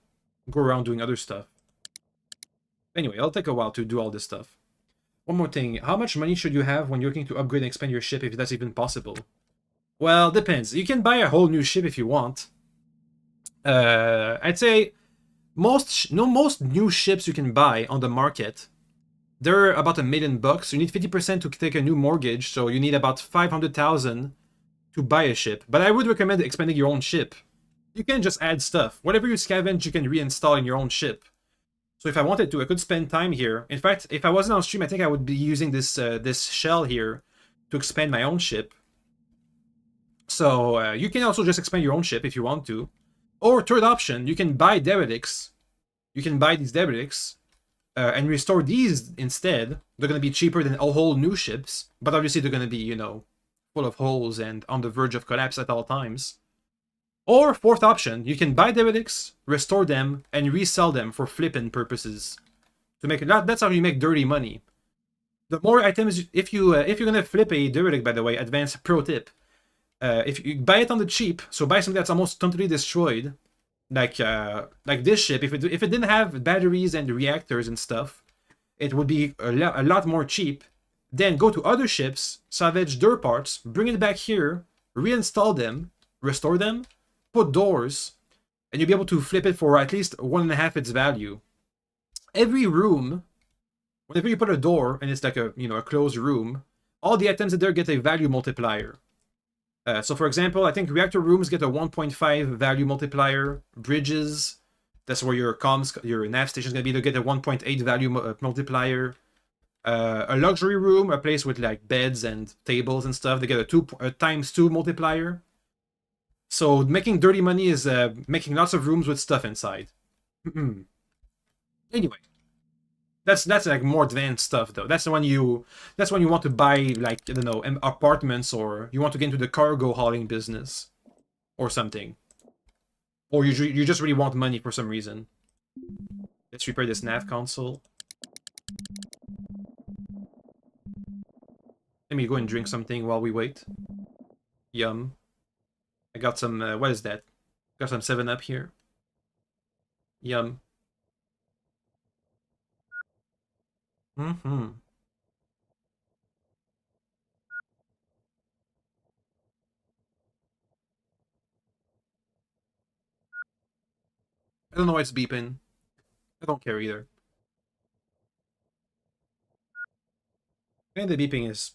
A: go around doing other stuff. Anyway, it'll take a while to do all this stuff. One more thing, how much money should you have when you're looking to upgrade and expand your ship, if that's even possible? Well, depends. You can buy a whole new ship if you want. I'd say most new ships you can buy on the market, they're about $1 million. You need 50% to take a new mortgage, so you need about 500,000 to buy a ship. But I would recommend expanding your own ship. You can just add stuff. Whatever you scavenge, you can reinstall in your own ship. So if I wanted to, I could spend time here. In fact, if I wasn't on stream, I think I would be using this this shell here to expand my own ship. So you can also just expand your own ship if you want to. Or third option, you can buy derelicts. You can buy these derelicts and restore these instead. They're going to be cheaper than a whole new ships, but obviously they're going to be, you know, full of holes and on the verge of collapse at all times. Or fourth option, you can buy derelicts, restore them, and resell them for flipping purposes. To make that's how you make dirty money. The more items, if you're gonna flip a derelict, by the way, advanced pro tip. If you buy it on the cheap, so buy something that's almost totally destroyed, like this ship. If it didn't have batteries and reactors and stuff, it would be a lot more cheap. Then go to other ships, salvage their parts, bring it back here, reinstall them, restore them, put doors, and you'll be able to flip it for at least 1.5 its value. Every room, whenever you put a door and it's like a closed room, all the items in there get a value multiplier. So for example, I think reactor rooms get a 1.5 value multiplier. Bridges, that's where your nav station is going to be, to get a 1.8 value multiplier. A luxury room, a place with like beds and tables and stuff, they get a ×2 multiplier. So making dirty money is making lots of rooms with stuff inside. Anyway, that's like more advanced stuff though. That's when you want to buy, like, I don't know, apartments, or you want to get into the cargo hauling business or something, or you just really want money for some reason. Let's repair this nav console. Let me go and drink something while we wait. Yum. I got some, what is that? Got some 7-Up here. Yum. I don't know why it's beeping. I don't care either. And the beeping is...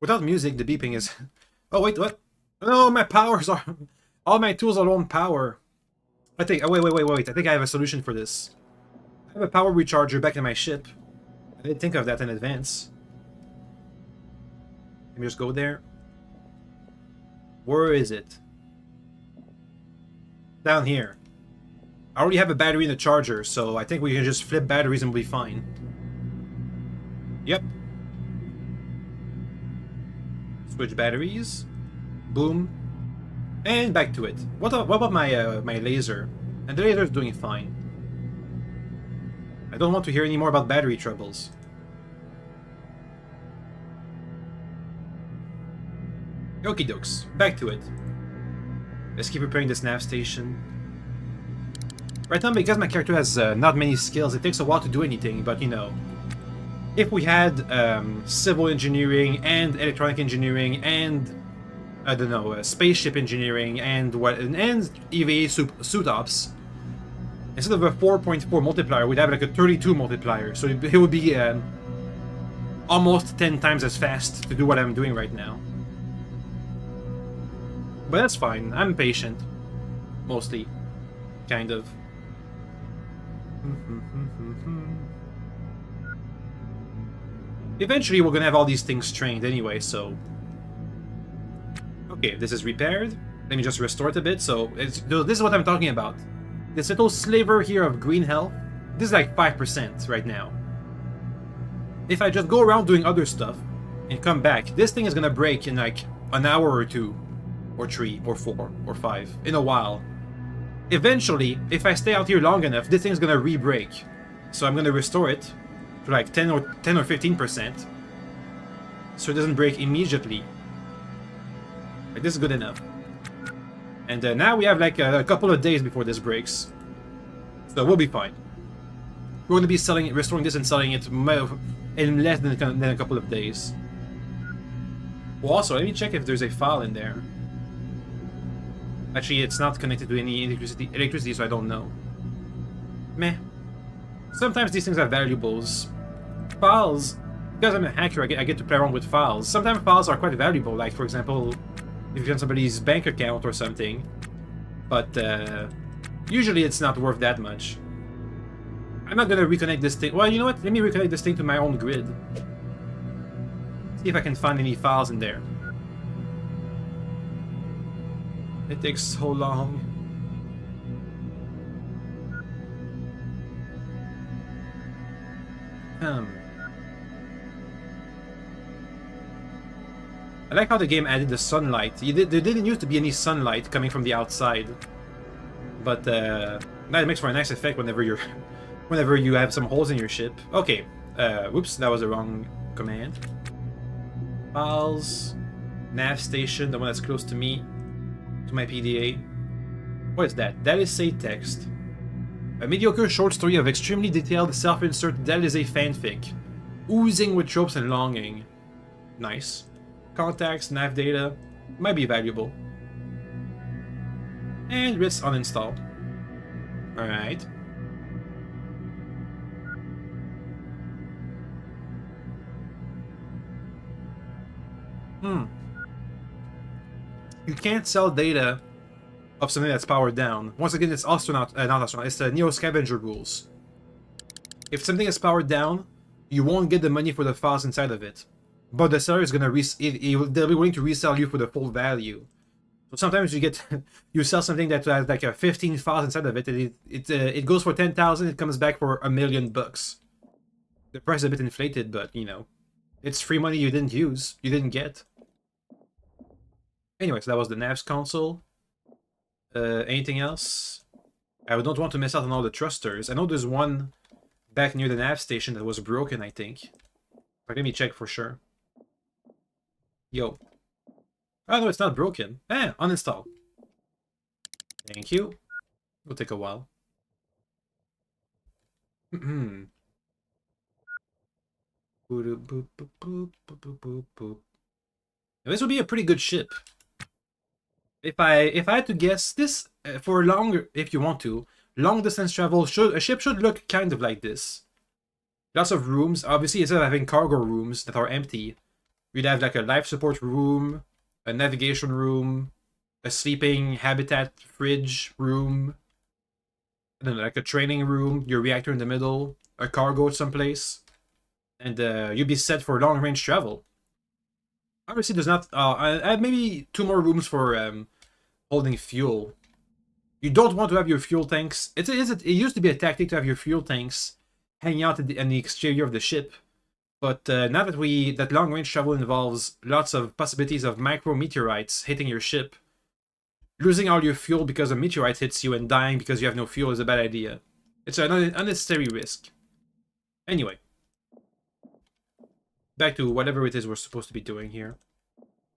A: Without music, the beeping is... Oh, wait, what? No, my powers are... All my tools are low on power. I think... Oh, wait. I think I have a solution for this. I have a power recharger back in my ship. I didn't think of that in advance. Let me just go there. Where is it? Down here. I already have a battery in the charger, so I think we can just flip batteries and we'll be fine. Yep. Switch batteries. Boom. And back to it. What about my my laser? And the laser is doing fine. I don't want to hear any more about battery troubles. Okie dokes. Back to it. Let's keep repairing this nav station. Right now, because my character has not many skills, it takes a while to do anything, but you know. if we had civil engineering and electronic engineering and I don't know, spaceship engineering and EVA suit ops, instead of a 4.4 multiplier, we'd have like a 32 multiplier. So it would be almost 10 times as fast to do what I'm doing right now. But that's fine. I'm patient, mostly, kind of. Eventually, we're gonna have all these things trained anyway, so... Okay, this is repaired. Let me just restore it a bit. So, this is what I'm talking about. This little sliver here of green health, this is like 5% right now. If I just go around doing other stuff and come back, this thing is gonna break in like an hour or 2, or 3, or 4, or 5, in a while. Eventually, if I stay out here long enough, this thing's gonna re-break. So I'm gonna restore it to like 10 or 15%, so it doesn't break immediately. Like, this is good enough. And now we have like a couple of days before this breaks, so we'll be fine. We're going to be restoring this and selling it in less than a couple of days. Well, also, let me check if there's a file in there. Actually, it's not connected to any electricity, so I don't know. Meh. Sometimes these things are valuables. Files, because I'm a hacker, I get to play around with files. Sometimes files are quite valuable, like, for example, if you have somebody's bank account or something. But usually it's not worth that much. I'm not gonna reconnect this thing. Well, you know what? Let me reconnect this thing to my own grid. See if I can find any files in there. It takes so long. I like how the game added the sunlight. There didn't used to be any sunlight coming from the outside, but that makes for a nice effect whenever you have some holes in your ship. Okay, whoops, that was the wrong command. Files, nav station, the one that's close to me, to my PDA. What is that? That is say text. A mediocre short story of extremely detailed self-insert that is a fanfic, oozing with tropes and longing. Nice. Contacts, nav data, might be valuable. And let's uninstall. Alright. You can't sell data of something that's powered down. Once again, it's not astronaut, it's the Neo Scavenger rules. If something is powered down, you won't get the money for the files inside of it. But the seller is gonna they'll be willing to resell you for the full value. So sometimes you sell something that has like 15 files inside of it, and it goes for 10,000, it comes back for $1 million. The price is a bit inflated, but you know, it's free money you didn't use, you didn't get. Anyway, so that was the NAV's console. Anything else? I don't want to miss out on all the thrusters. I know there's one back near the nav station that was broken, I think. But let me check for sure. Yo. Oh no, it's not broken. Uninstall. Thank you. It'll take a while. Now, this would be a pretty good ship. If I had to guess, this for longer, if you want to, long distance travel, a ship should look kind of like this. Lots of rooms. Obviously, instead of having cargo rooms that are empty, you'd have like a life support room, a navigation room, a sleeping habitat fridge room, and then like a training room, your reactor in the middle, a cargo someplace, and you'd be set for long range travel. Obviously, there's not. I have maybe 2 more rooms for holding fuel. You don't want to have your fuel tanks. It used to be a tactic to have your fuel tanks hanging out in the exterior of the ship, but now that long range travel involves lots of possibilities of micro meteorites hitting your ship, losing all your fuel because a meteorite hits you and dying because you have no fuel is a bad idea. It's an unnecessary risk. Anyway. Back to whatever it is we're supposed to be doing here.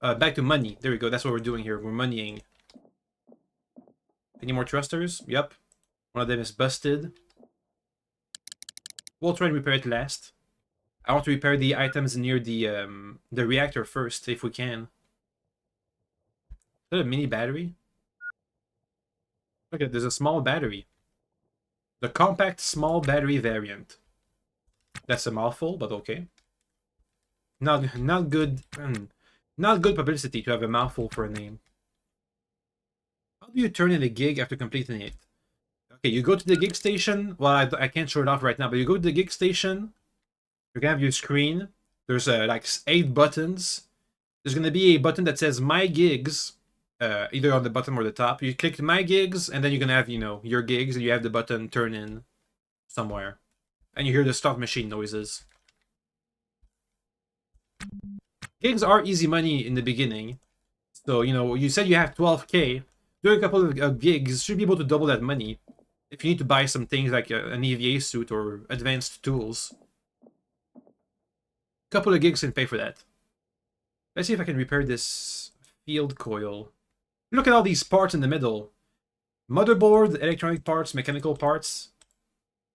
A: Back to money. There we go. That's what we're doing here. We're moneying. Any more thrusters? Yep. One of them is busted. We'll try and repair it last. I want to repair the items near the reactor first, if we can. Is that a mini battery? Look, there's a small battery. The compact small battery variant. That's a mouthful, but okay. Not good. Not good publicity to have a mouthful for a name. How do you turn in a gig after completing it? Okay, you go to the gig station. Well, I can't show it off right now, but you go to the gig station. You're gonna have your screen. There's like 8 buttons. There's gonna be a button that says My Gigs, either on the bottom or the top. You click My Gigs, and then you're gonna have, you know, your gigs, and you have the button Turn In somewhere, and you hear the start machine noises. Gigs are easy money in the beginning, so you know you said you have 12K. Doing a couple of gigs should be able to double that money if you need to buy some things like an EVA suit or advanced tools. Couple of gigs can pay for that. Let's see if I can repair this field coil. Look at all these parts in the middle. Motherboard, electronic parts, mechanical parts.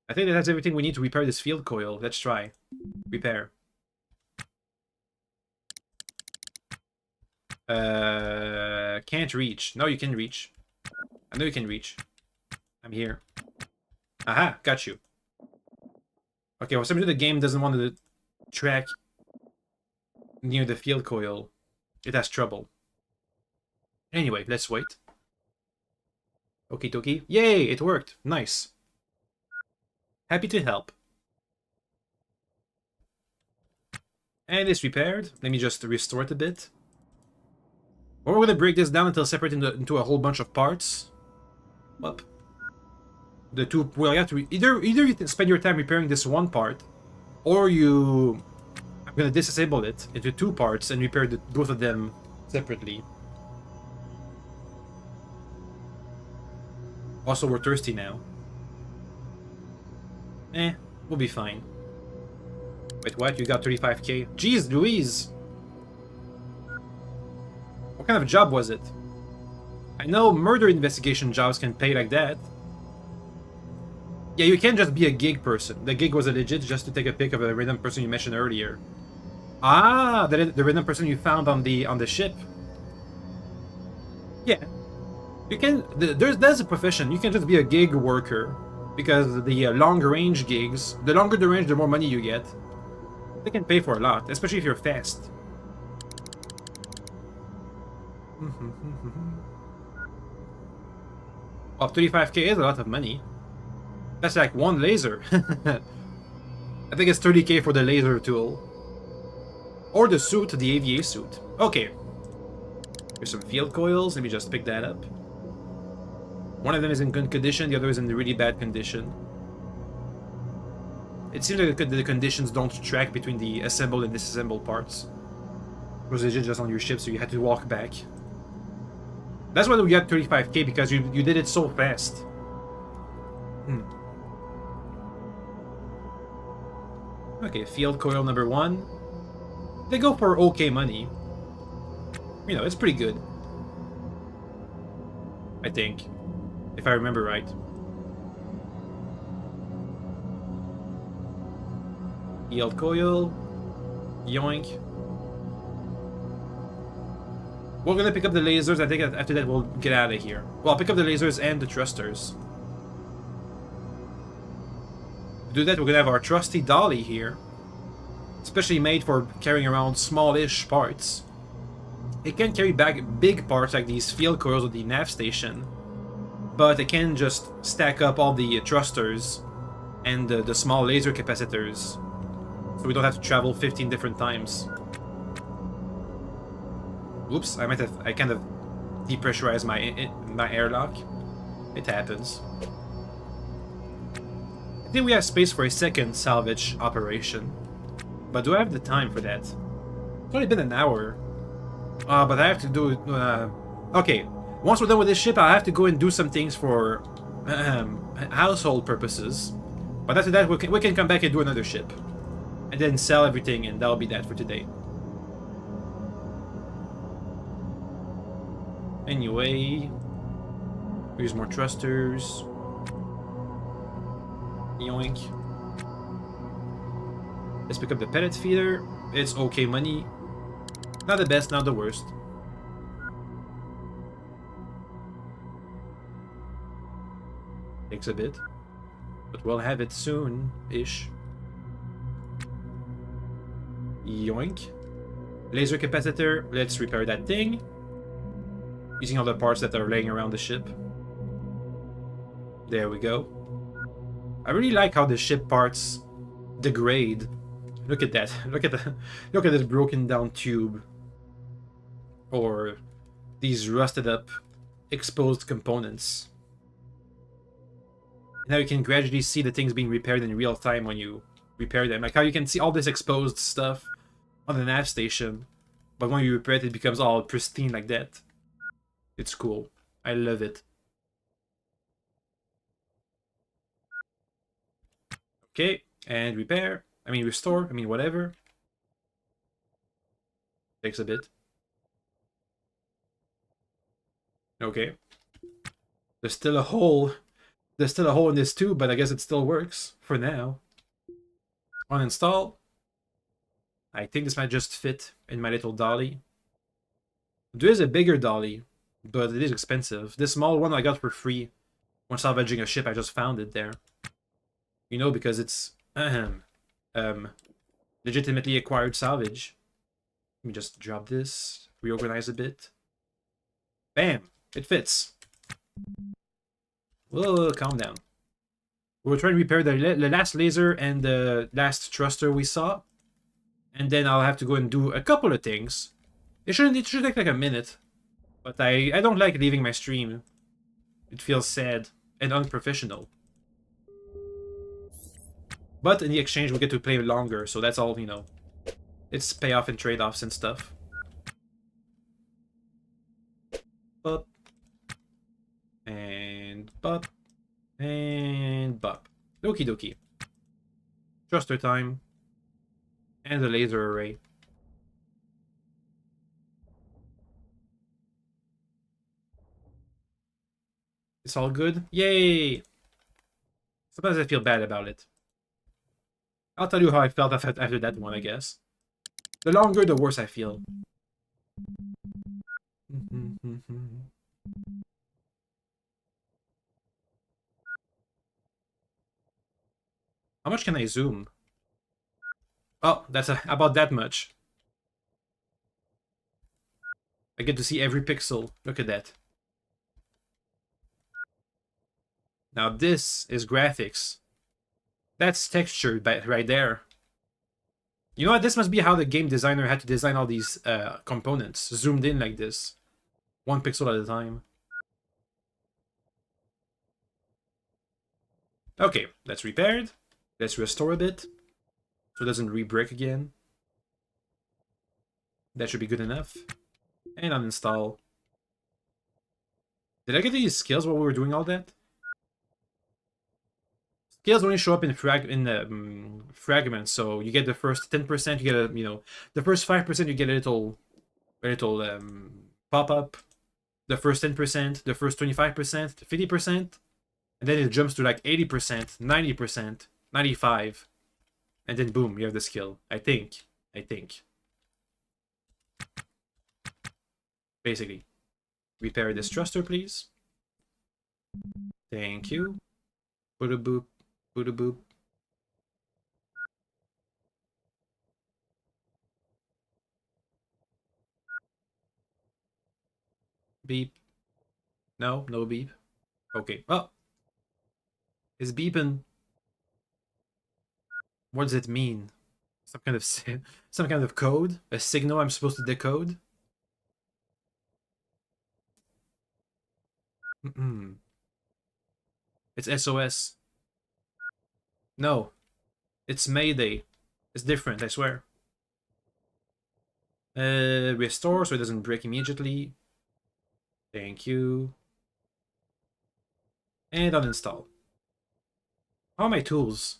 A: I think that has everything we need to repair this field coil. Let's try. Repair. Can't reach. No, you can reach. I know you can reach. I'm here. Aha, got you. Okay, for some reason the game doesn't want to track near the field coil. It has trouble. Anyway, let's wait. Okie dokie. Yay, it worked. Nice. Happy to help. And it's repaired. Let me just restore it a bit. Or we're gonna break this down until separate into a whole bunch of parts. Up. The two. Well, you have to either you can spend your time repairing this one part, or you. I'm gonna disassemble it into 2 parts and repair both of them separately. Also, we're thirsty now. We'll be fine. Wait, what? You got 35K? Jeez Louise! What kind of job was it? I know murder investigation jobs can pay like that. Yeah, you can't just be a gig person. The gig was a legit just to take a pic of a random person you mentioned earlier. Ah, the random person you found on the ship. Yeah. You can there's a profession. You can just be a gig worker. Because the longer range gigs, the longer the range, the more money you get. They can pay for a lot, especially if you're fast. Well, 35K is a lot of money. That's like one laser. I think it's 30K for the laser tool. Or the suit, the AVA suit. Okay. Here's some field coils. Let me just pick that up. One of them is in good condition, the other is in really bad condition. It seems like the conditions don't track between the assembled and disassembled parts. It was legit just on your ship, so you had to walk back. That's why we got 35K, because you did it so fast. Okay, field coil number 1. They go for okay money. You know, it's pretty good. I think. If I remember right. Field coil. Yoink. We're gonna pick up the lasers. I think after that we'll get out of here. Well, I'll pick up the lasers and the thrusters. To do that, we're gonna have our trusty dolly here. Especially made for carrying around small-ish parts. It can carry back big parts like these field coils at the nav station. But it can just stack up all the thrusters and the small laser capacitors. So we don't have to travel 15 different times. Oops, I kind of depressurized my airlock. It happens. I think we have space for a second salvage operation. But do I have the time for that? It's only been an hour. But I have to do it. Okay, once we're done with this ship, I'll have to go and do some things for household purposes. But after that, we can come back and do another ship. And then sell everything, and that'll be that for today. Anyway, here's more thrusters. Yoink. Let's pick up the pellet feeder. It's okay money. Not the best, not the worst. Takes a bit. But we'll have it soon-ish. Yoink. Laser capacitor. Let's repair that thing. Using all the parts that are laying around the ship. There we go. I really like how the ship parts degrade. Look at that. Look at this broken down tube. Or these rusted up, exposed components. Now you can gradually see the things being repaired in real time when you repair them. Like how you can see all this exposed stuff on the nav station, but when you repair it, it becomes all pristine like that. It's cool. I love it. Okay, and repair. I mean restore. I mean whatever. Takes a bit. Okay. There's still a hole. There's still a hole in this tube, but I guess it still works for now. Uninstall. I think this might just fit in my little dolly. There is a bigger dolly, but it is expensive. This small one I got for free when salvaging a ship. I just found it there. You know, because it's legitimately acquired salvage. Let me just drop this, reorganize a bit. Bam! It fits. Whoa, calm down. We'll try to repair the last laser and the last thruster we saw. And then I'll have to go and do a couple of things. It should take like a minute. But I don't like leaving my stream. It feels sad and unprofessional. But in the exchange, we'll get to play longer, so that's all, you know. It's payoff and trade-offs and stuff. Bop. And bop. And bop. Okie dokie. Thruster time. And the laser array. It's all good? Yay! Sometimes I feel bad about it. I'll tell you how I felt after that one, I guess. The longer, the worse I feel. How much can I zoom? Oh, that's about that much. I get to see every pixel. Look at that. Now this is graphics. That's textured right there. You know what? This must be how the game designer had to design all these components. Zoomed in like this. One pixel at a time. Okay, that's repaired. Let's restore a bit. So it doesn't re-break again. That should be good enough. And uninstall. Did I get these skills while we were doing all that? Skills only show up in fragments, so you get the first 10%, you get a, you know, the first 5% you get a little pop-up. The first 10%, the first 25%, 50%, and then it jumps to like 80%, 90%, 95%. And then boom, you have the skill. I think. Basically. Repair this thruster, please. Thank you. Booda boop. Booda boop. Beep. No, no beep. Okay. Oh. It's beeping. What does it mean? Some kind of code? A signal I'm supposed to decode? It's SOS. No. It's Mayday. It's different, I swear. Restore so it doesn't break immediately. Thank you. And uninstall. How are my tools?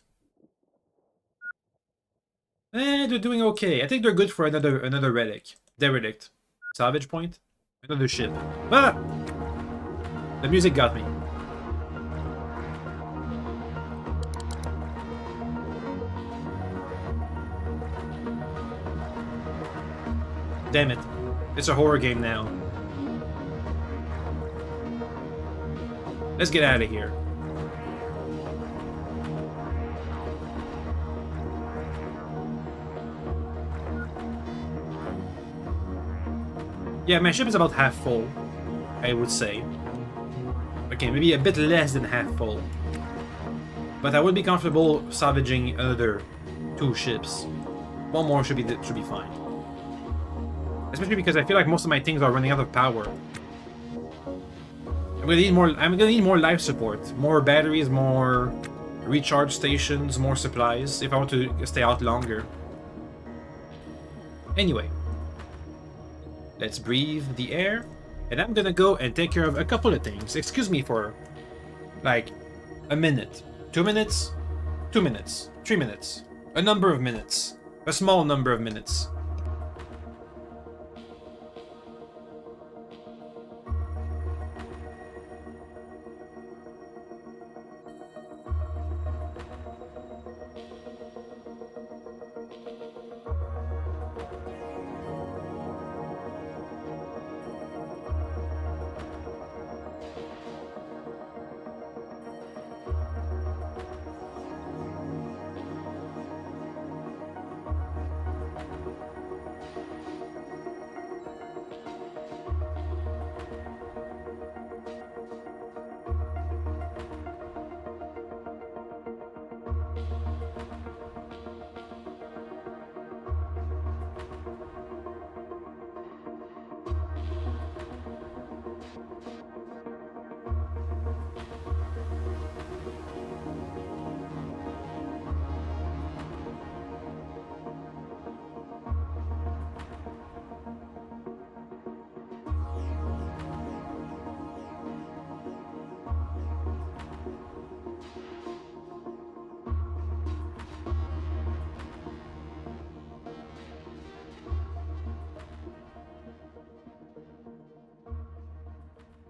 A: They're doing okay. I think they're good for another relic. Derelict. Salvage point. Another ship. Ah! The music got me. Damn it. It's a horror game now. Let's get out of here. Yeah, my ship is about half full, I would say. Okay, maybe a bit less than half full. But I would be comfortable salvaging another 2 ships. 1 more should be fine. Especially because I feel like most of my things are running out of power. I'm gonna need more life support, more batteries, more recharge stations, more supplies if I want to stay out longer. Anyway, let's breathe the air, and I'm gonna go and take care of a couple of things. Excuse me for like a minute, 2 minutes, 2 minutes, 3 minutes, a number of minutes, a small number of minutes.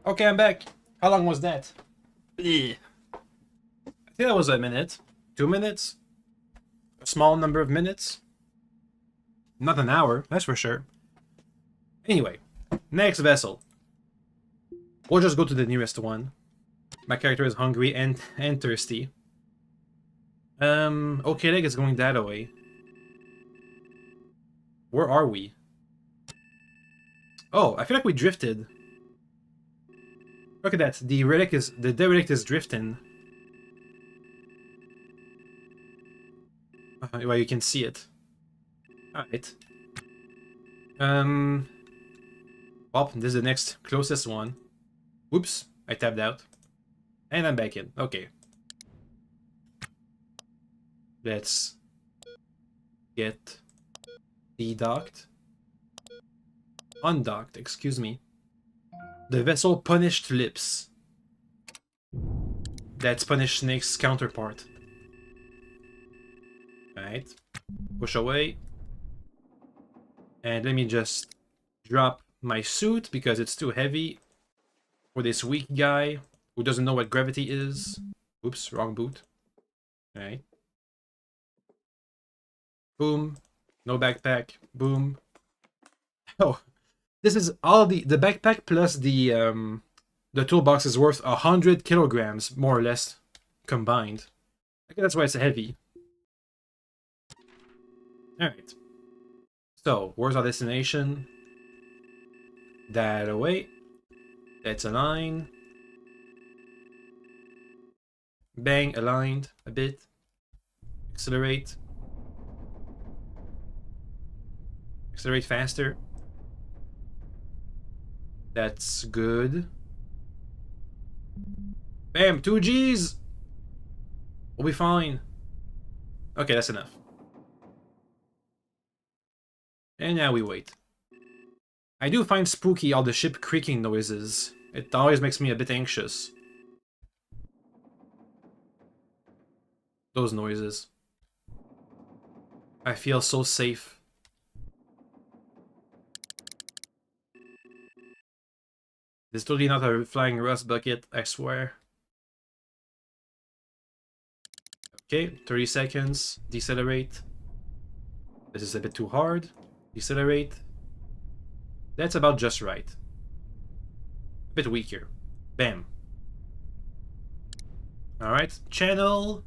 A: Okay, I'm back. How long was that? I think that was a minute. 2 minutes? A small number of minutes? Not an hour, that's for sure. Anyway, next vessel. We'll just go to the nearest one. My character is hungry and thirsty. Okay, leg is going that way. Where are we? Oh, I feel like we drifted. Look at that. The derelict is drifting. Well, you can see it. Alright. Well, this is the next closest one. Whoops, I tapped out. And I'm back in. Okay. Let's get dedocked. Undocked, excuse me. The vessel Punished Lips. That's Punished Snake's counterpart. Alright. Push away. And let me just drop my suit because it's too heavy for this weak guy who doesn't know what gravity is. Oops, wrong boot. Alright. Boom. No backpack. Boom. Oh. This is all the backpack plus the toolbox is worth 100 kilograms, more or less, combined. I guess that's why it's heavy. Alright. So, where's our destination? That away. Let's align. Bang, aligned a bit. Accelerate. Accelerate faster. That's good. Bam! 2 Gs! We'll be fine. Okay, that's enough. And now we wait. I do find spooky all the ship creaking noises. It always makes me a bit anxious. Those noises. I feel so safe. This is totally not a flying rust bucket, I swear. Okay, 30 seconds. Decelerate. This is a bit too hard. Decelerate. That's about just right. A bit weaker. Bam. Alright, channel.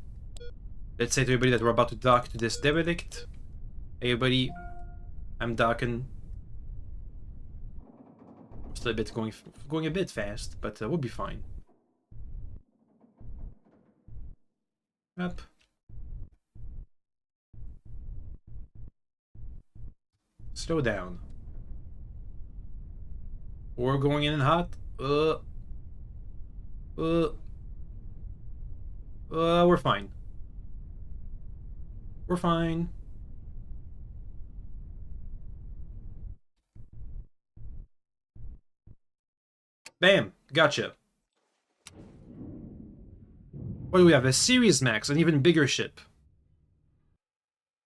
A: Let's say to everybody that we're about to dock to this derelict. Hey everybody, I'm docking. Still a bit going a bit fast, but we'll be fine. Up. Slow down. We're going in hot. We're fine. We're fine. Bam! Gotcha. What do we have? A Series Max, an even bigger ship.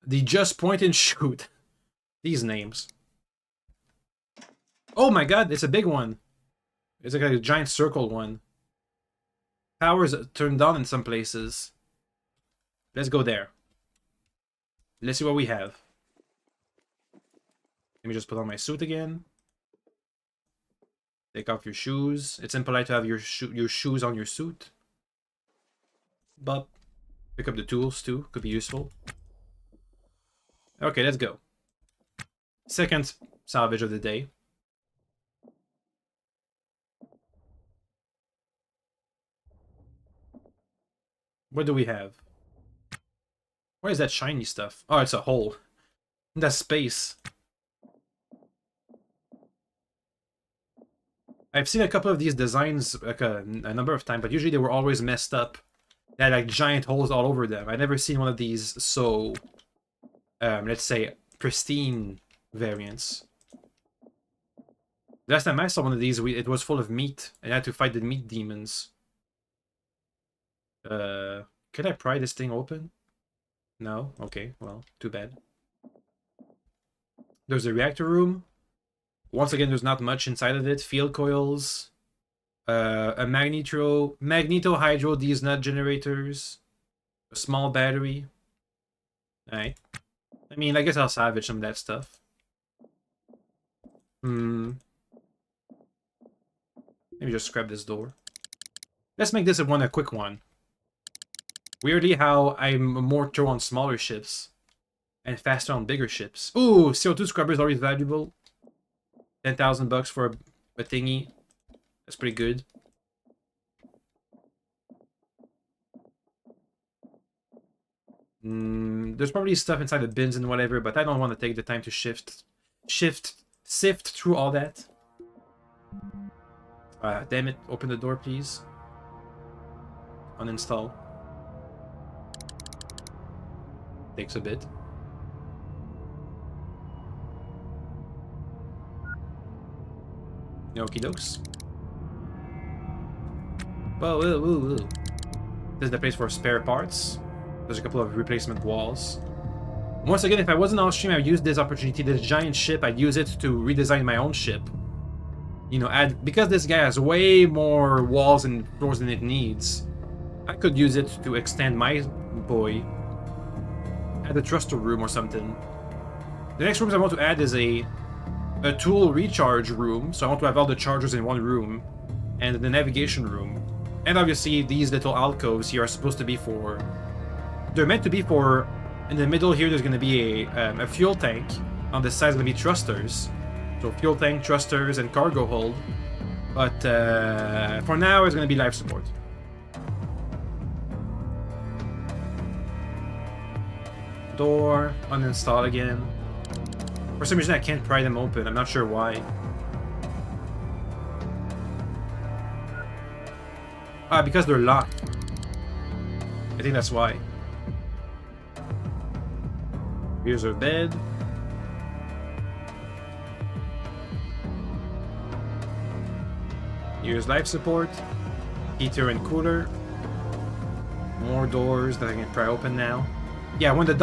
A: The Just Point and Shoot. These names. Oh my god, it's a big one. It's like a giant circle one. Power's turned on in some places. Let's go there. Let's see what we have. Let me just put on my suit again. Take off your shoes. It's impolite to have your shoes on your suit. But pick up the tools too. Could be useful. Okay, let's go. Second salvage of the day. What do we have? What is that shiny stuff? Oh, it's a hole. That's space. I've seen a couple of these designs like a number of times, but usually they were always messed up. They had like giant holes all over them. I've never seen one of these so, let's say, pristine variants. Last time I saw one of these, it was full of meat, and I had to fight the meat demons. Can I pry this thing open? No? Okay, well, too bad. There's a reactor room. Once again, there's not much inside of it. Field coils. A magneto-hydro, these nut generators. A small battery. Alright. I mean, I guess I'll salvage some of that stuff. Maybe just scrap this door. Let's make this a quick one. Weirdly how I'm more throw on smaller ships. And faster on bigger ships. Ooh, CO2 scrubber is always valuable. 10,000 bucks for a thingy. That's pretty good. There's probably stuff inside the bins and whatever, but I don't want to take the time to sift through all that. Damn it. Open the door, please. Uninstall. Takes a bit. Okie dokes. Whoa. This is the place for spare parts. There's a couple of replacement walls. Once again, if I wasn't on stream, I'd use this opportunity, this giant ship, I'd use it to redesign my own ship. You know, because this guy has way more walls and floors than it needs, I could use it to extend my boy. Add a thruster room or something. The next rooms I want to add is a tool recharge room, so I want to have all the chargers in one room, and the navigation room. And obviously these little alcoves here are supposed to be for... They're meant to be for... In the middle here there's going to be a fuel tank. On this side is going to be thrusters. So fuel tank, thrusters, and cargo hold. But for now it's going to be life support. Door, uninstall again. For some reason I can't pry them open, I'm not sure why. Because they're locked. I think that's why. Here's our bed. Here's life support. Heater and cooler. More doors that I can pry open now. Yeah, when the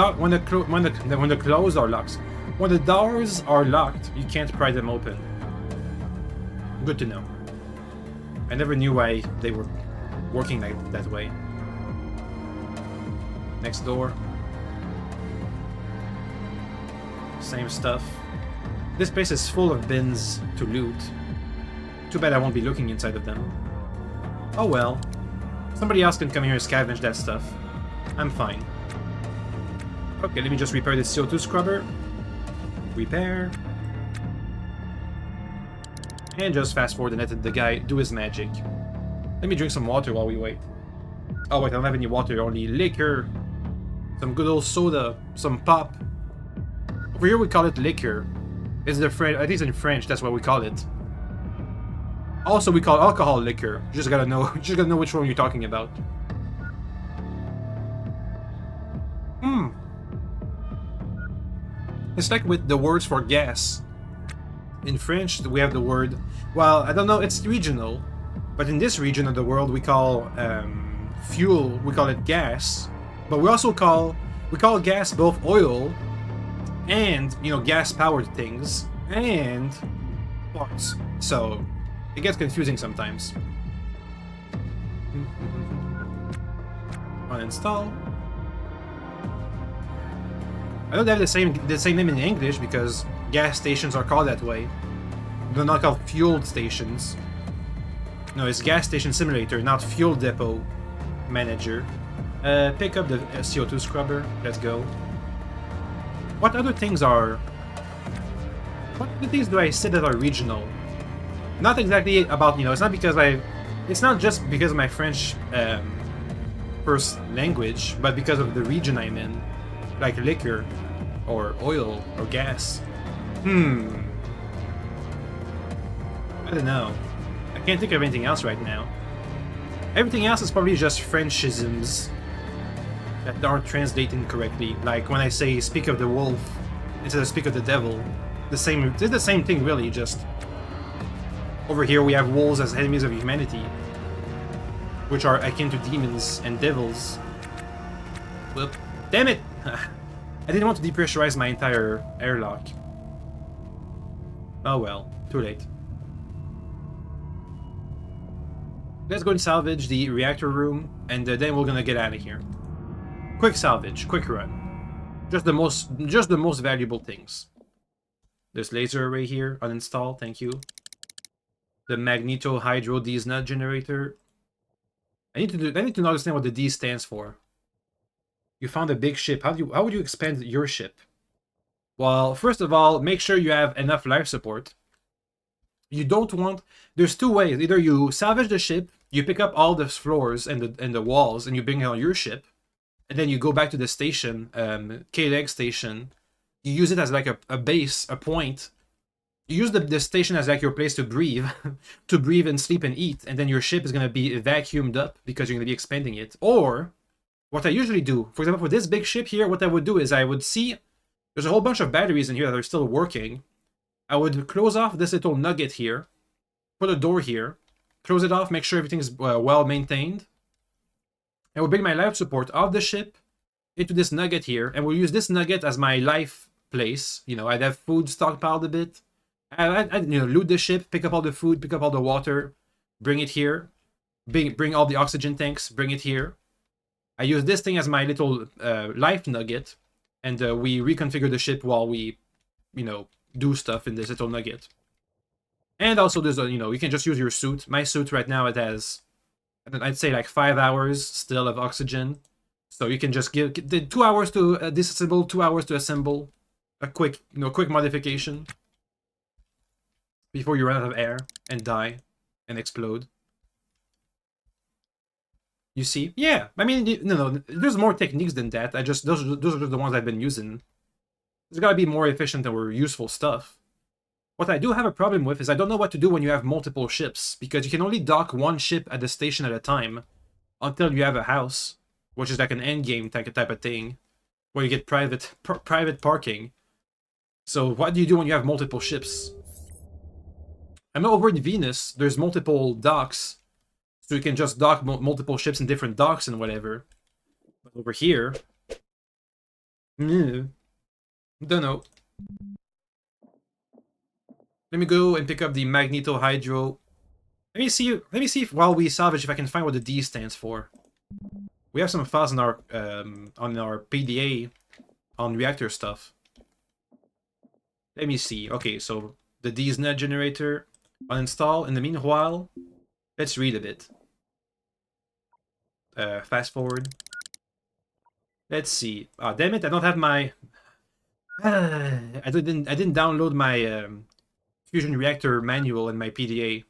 A: closed are locked. When the doors are locked, you can't pry them open. Good to know. I never knew why they were working that way. Next door. Same stuff. This place is full of bins to loot. Too bad I won't be looking inside of them. Oh well. Somebody else can come here and scavenge that stuff. I'm fine. Okay, let me just repair this CO2 scrubber. Repair. And just fast forward and let the guy do his magic. Let me drink some water while we wait. Oh wait, I don't have any water, only liquor. Some good old soda. Some pop. Over here we call it liquor. It's the French, at least in French, that's what we call it. Also, we call alcohol liquor. You just gotta know which one you're talking about. It's like with the words for gas. In French, we have the word. Well, I don't know. It's regional, but in this region of the world, we call fuel. We call it gas, but we also call gas both oil and gas-powered things and parts. So it gets confusing sometimes. Uninstall. I don't have the same name in English because gas stations are called that way. They're not called fuel stations. No, it's gas station simulator, not fuel depot manager. Pick up the CO2 scrubber. Let's go. What other things are... What other things do I say that are regional? Not exactly about, it's not because it's not just because of my French first language, but because of the region I'm in. Like liquor, or oil, or gas. I don't know. I can't think of anything else right now. Everything else is probably just Frenchisms that aren't translating correctly. Like when I say "speak of the wolf" instead of "speak of the devil," it's the same thing really. Just over here we have wolves as enemies of humanity, which are akin to demons and devils. Whoop! Damn it! I didn't want to depressurize my entire airlock. Oh well, too late. Let's go and salvage the reactor room, and then we're gonna get out of here. Quick salvage, quick run. Just the most valuable things. There's laser array here, uninstall, thank you. The magneto hydro D's nut generator. I need to understand what the D stands for. You found a big ship. How would you expand your ship? Well, first of all, make sure you have enough life support. You don't want... There's two ways. Either you salvage the ship, you pick up all the floors and the walls, and you bring it on your ship, and then you go back to the station, K-Leg station. You use it as like a base, a point. You use the station as like your place to breathe, to breathe and sleep and eat, and then your ship is going to be vacuumed up because you're going to be expanding it. Or... what I usually do, for example, for this big ship here, what I would do is I would see there's a whole bunch of batteries in here that are still working. I would close off this little nugget here, put a door here, close it off, make sure everything's well maintained. I will bring my life support off the ship into this nugget here, and we'll use this nugget as my life place. I'd have food stockpiled a bit. I'd loot the ship, pick up all the food, pick up all the water, bring it here, bring all the oxygen tanks, bring it here. I use this thing as my little life nugget, and we reconfigure the ship while we, do stuff in this little nugget. And also there's you can just use your suit. My suit right now, it has, I'd say like 5 hours still of oxygen. So you can just give 2 hours to disassemble, 2 hours to assemble. A quick modification. Before you run out of air and die and explode. You see? Yeah, I mean, no, there's more techniques than that. Those are just the ones I've been using. There's gotta be more efficient or useful stuff. What I do have a problem with is I don't know what to do when you have multiple ships, because you can only dock one ship at the station at a time until you have a house, which is like an endgame type of thing, where you get private parking. So what do you do when you have multiple ships? I know over in Venus, there's multiple docks, so you can just dock multiple ships in different docks and whatever. But over here, don't know. Let me go and pick up the magneto hydro. Let me see if while we salvage, if I can find what the D stands for. We have some files on our PDA on reactor stuff. Let me see. Okay, so the DSNet generator uninstall. In the meanwhile, let's read a bit. Fast forward. Let's see. Oh, damn it! I don't have my. I didn't download my fusion reactor manual in my PDA.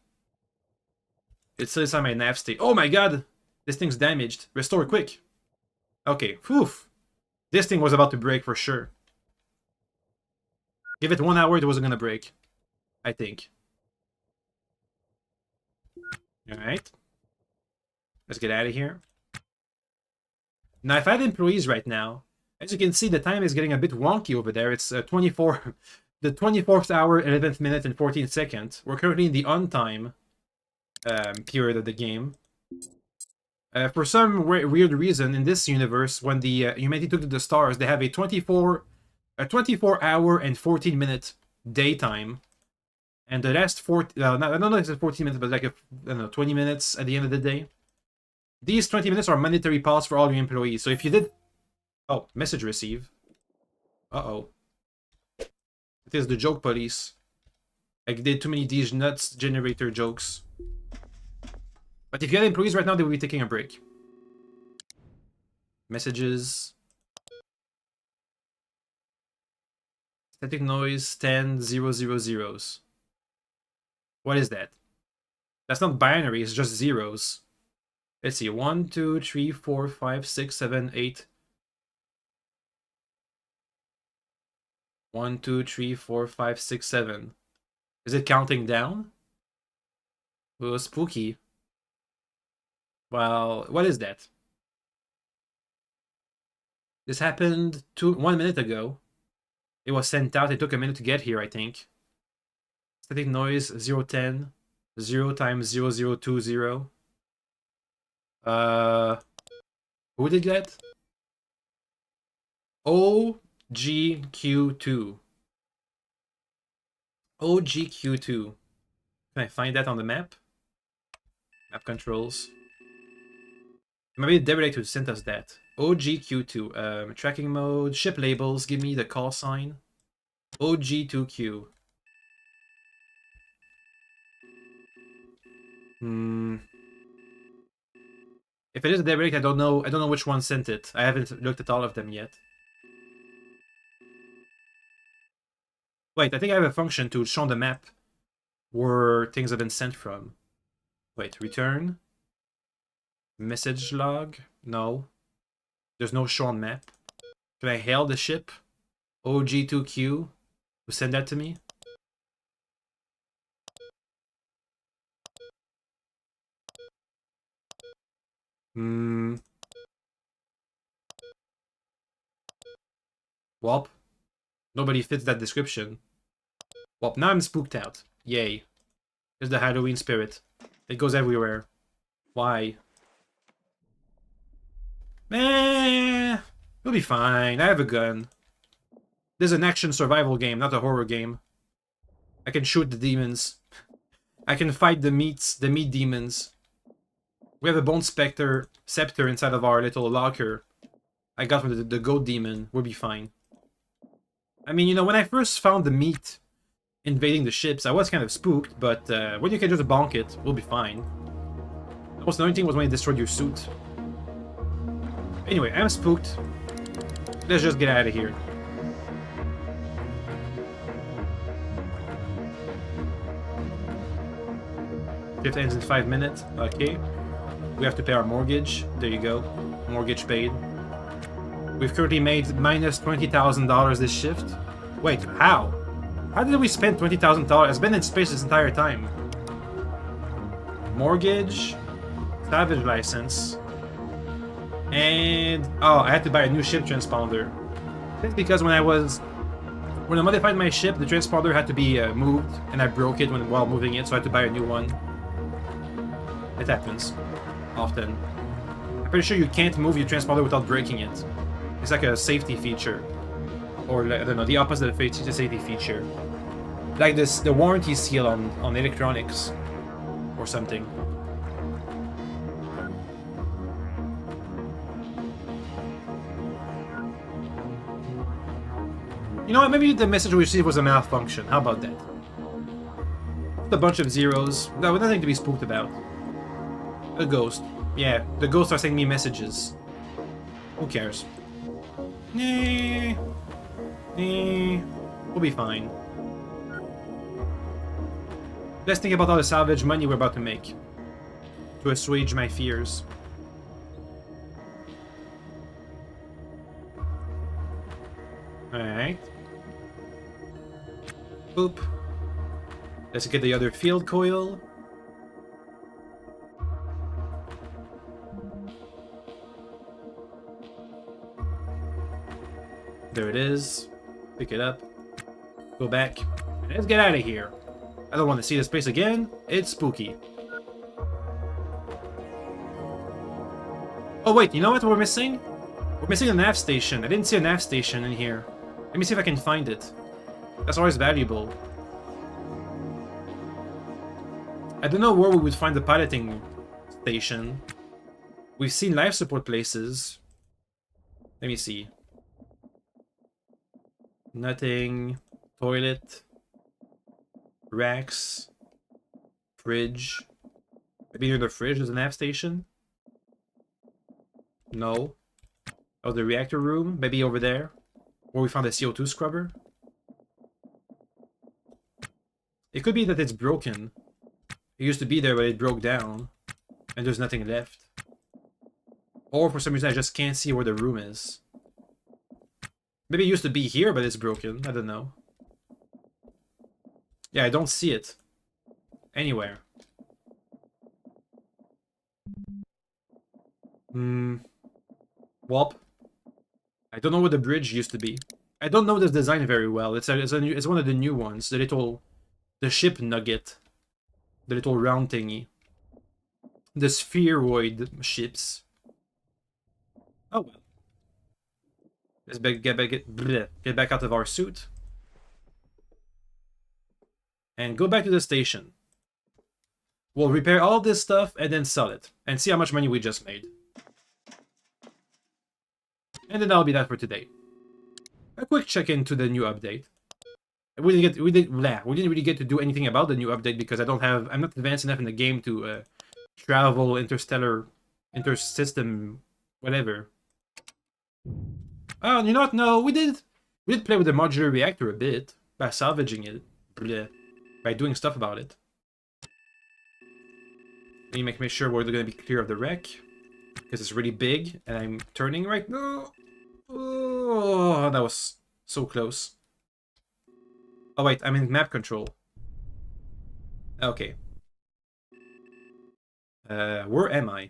A: It's still inside my nav state. Oh my god! This thing's damaged. Restore quick. Okay. Whew. This thing was about to break for sure. Give it 1 hour, it wasn't gonna break. I think. Alright. Let's get out of here. Now, if I had employees right now, as you can see, the time is getting a bit wonky over there. It's 24... the 24th hour, 11th minute, and 14th second. We're currently in the on-time period of the game. For some weird reason, in this universe, when the humanity took to the stars, they have a 24 hour and 14-minute daytime. And the last I don't know if it's 14 minutes, but like, I don't know, 20 minutes at the end of the day. These 20 minutes are mandatory pause for all your employees. So if you did... Oh, message receive. Uh-oh. It is the joke police. I did too many these nuts generator jokes. But if you had employees right now, they would be taking a break. Messages. Static noise 10,000. What is that? That's not binary, it's just zeros. Let's see. 1, 2, 3, 4, 5, 6, 7, 8. 1, 2, 3, 4, 5, 6, 7. Is it counting down? Oh, spooky. Well, what is that? This happened 1 minute ago. It was sent out. It took a minute to get here, I think. Static noise 010. 0 times 0020. Who did that? OGQ2. OGQ2. Can I find that on the map? Map controls. Maybe the Derelictor who sent us that. OGQ2. Tracking mode. Ship labels. Give me the call sign. OG2Q. If it is a Derelict, I don't know which one sent it. I haven't looked at all of them yet. Wait, I think I have a function to show on the map where things have been sent from. Wait, return. Message log? No. There's no show on map. Can I hail the ship? OG2Q? Who sent that to me? Welp. Nobody fits that description. Well, now I'm spooked out. Yay. There's the Halloween spirit. It goes everywhere. Why? Meh. You'll be fine. I have a gun. This is an action survival game, not a horror game. I can shoot the demons. I can fight the meat demons. We have a bone scepter inside of our little locker. I got from the goat demon. We'll be fine. I mean, you know, when I first found the meat invading the ships, I was kind of spooked, but when you can just bonk it, we'll be fine. The most annoying thing was when it destroyed your suit. Anyway, I'm spooked. Let's just get out of here. Shift ends in 5 minutes. Okay. We have to pay our mortgage. There you go. Mortgage paid. We've currently made minus $20,000 this shift. Wait, how? How did we spend $20,000? It's been in space this entire time. Mortgage. Salvage license. And... oh, I had to buy a new ship transponder. That's because when I modified my ship, the transponder had to be moved, and I broke it while moving it, so I had to buy a new one. It happens. Often. I'm pretty sure you can't move your transponder without breaking it. It's like a safety feature. Or, I don't know, the opposite of a safety feature. Like this, the warranty seal on electronics. Or something. You know what? Maybe the message we received was a malfunction. How about that? Just a bunch of zeros. No, nothing to be spooked about. A ghost. Yeah, the ghosts are sending me messages. Who cares? Nah. Nah. We'll be fine. Let's think about all the salvage money we're about to make. To assuage my fears. Alright. Boop. Let's get the other field coil. There it is. Pick it up. Go back. Let's get out of here. I don't want to see this place again. It's spooky. Oh wait, you know what we're missing? We're missing a nav station. I didn't see a nav station in here. Let me see if I can find it. That's always valuable. I don't know where we would find the piloting station. We've seen life support places. Let me see. Nothing. Toilet. Racks. Fridge. Maybe near the fridge there's a nav station? No. Oh, the reactor room? Maybe over there? Where we found the CO2 scrubber? It could be that it's broken. It used to be there, but it broke down. And there's nothing left. Or for some reason I just can't see where the room is. Maybe it used to be here, but it's broken. I don't know. Yeah, I don't see it. Anywhere. Wop. I don't know where the bridge used to be. I don't know this design very well. It's one of the new ones. The ship nugget. The little round thingy. The spheroid ships. Oh well. Let's get back out of our suit. And go back to the station. We'll repair all this stuff and then sell it. And see how much money we just made. And then that'll be that for today. A quick check-in to the new update. We didn't really get to do anything about the new update because I'm not advanced enough in the game to travel interstellar, intersystem, whatever. Oh, you know what? No, we did play with the modular reactor a bit by salvaging it, by doing stuff about it. Let me make sure we're gonna be clear of the wreck because it's really big and I'm turning right now. Oh, that was so close. Oh wait, I'm in map control. Okay. Where am I?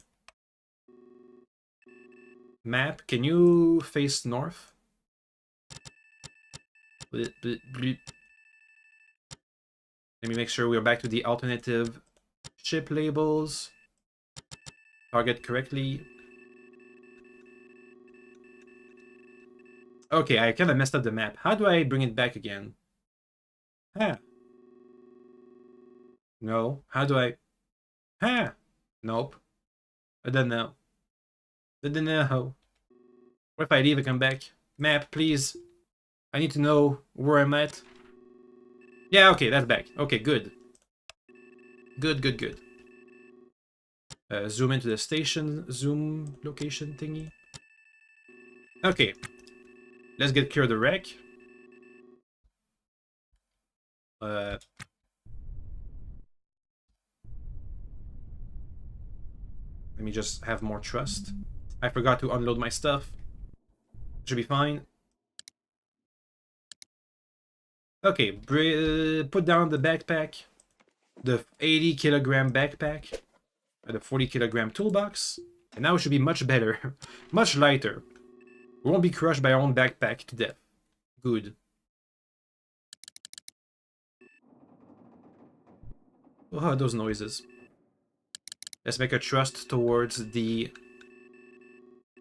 A: Map, can you face north? Let me make sure we're back to the alternative ship labels. Target correctly. Okay, I kind of messed up the map. How do I bring it back again? Huh. No. How do I... Huh. Nope. I don't know. I don't know. What if I leave and come back? Map, please. I need to know where I'm at. Yeah, okay, that's back. Okay, good. Good. Zoom into the station. Zoom location thingy. Okay. Let's get clear of the wreck. Let me just have more trust. I forgot to unload my stuff. Should be fine. Okay, put down the backpack. The 80 kilogram backpack. The 40 kilogram toolbox. And now it should be much better. Much lighter. We won't be crushed by our own backpack to death. Good. Oh, those noises. Let's make a thrust towards the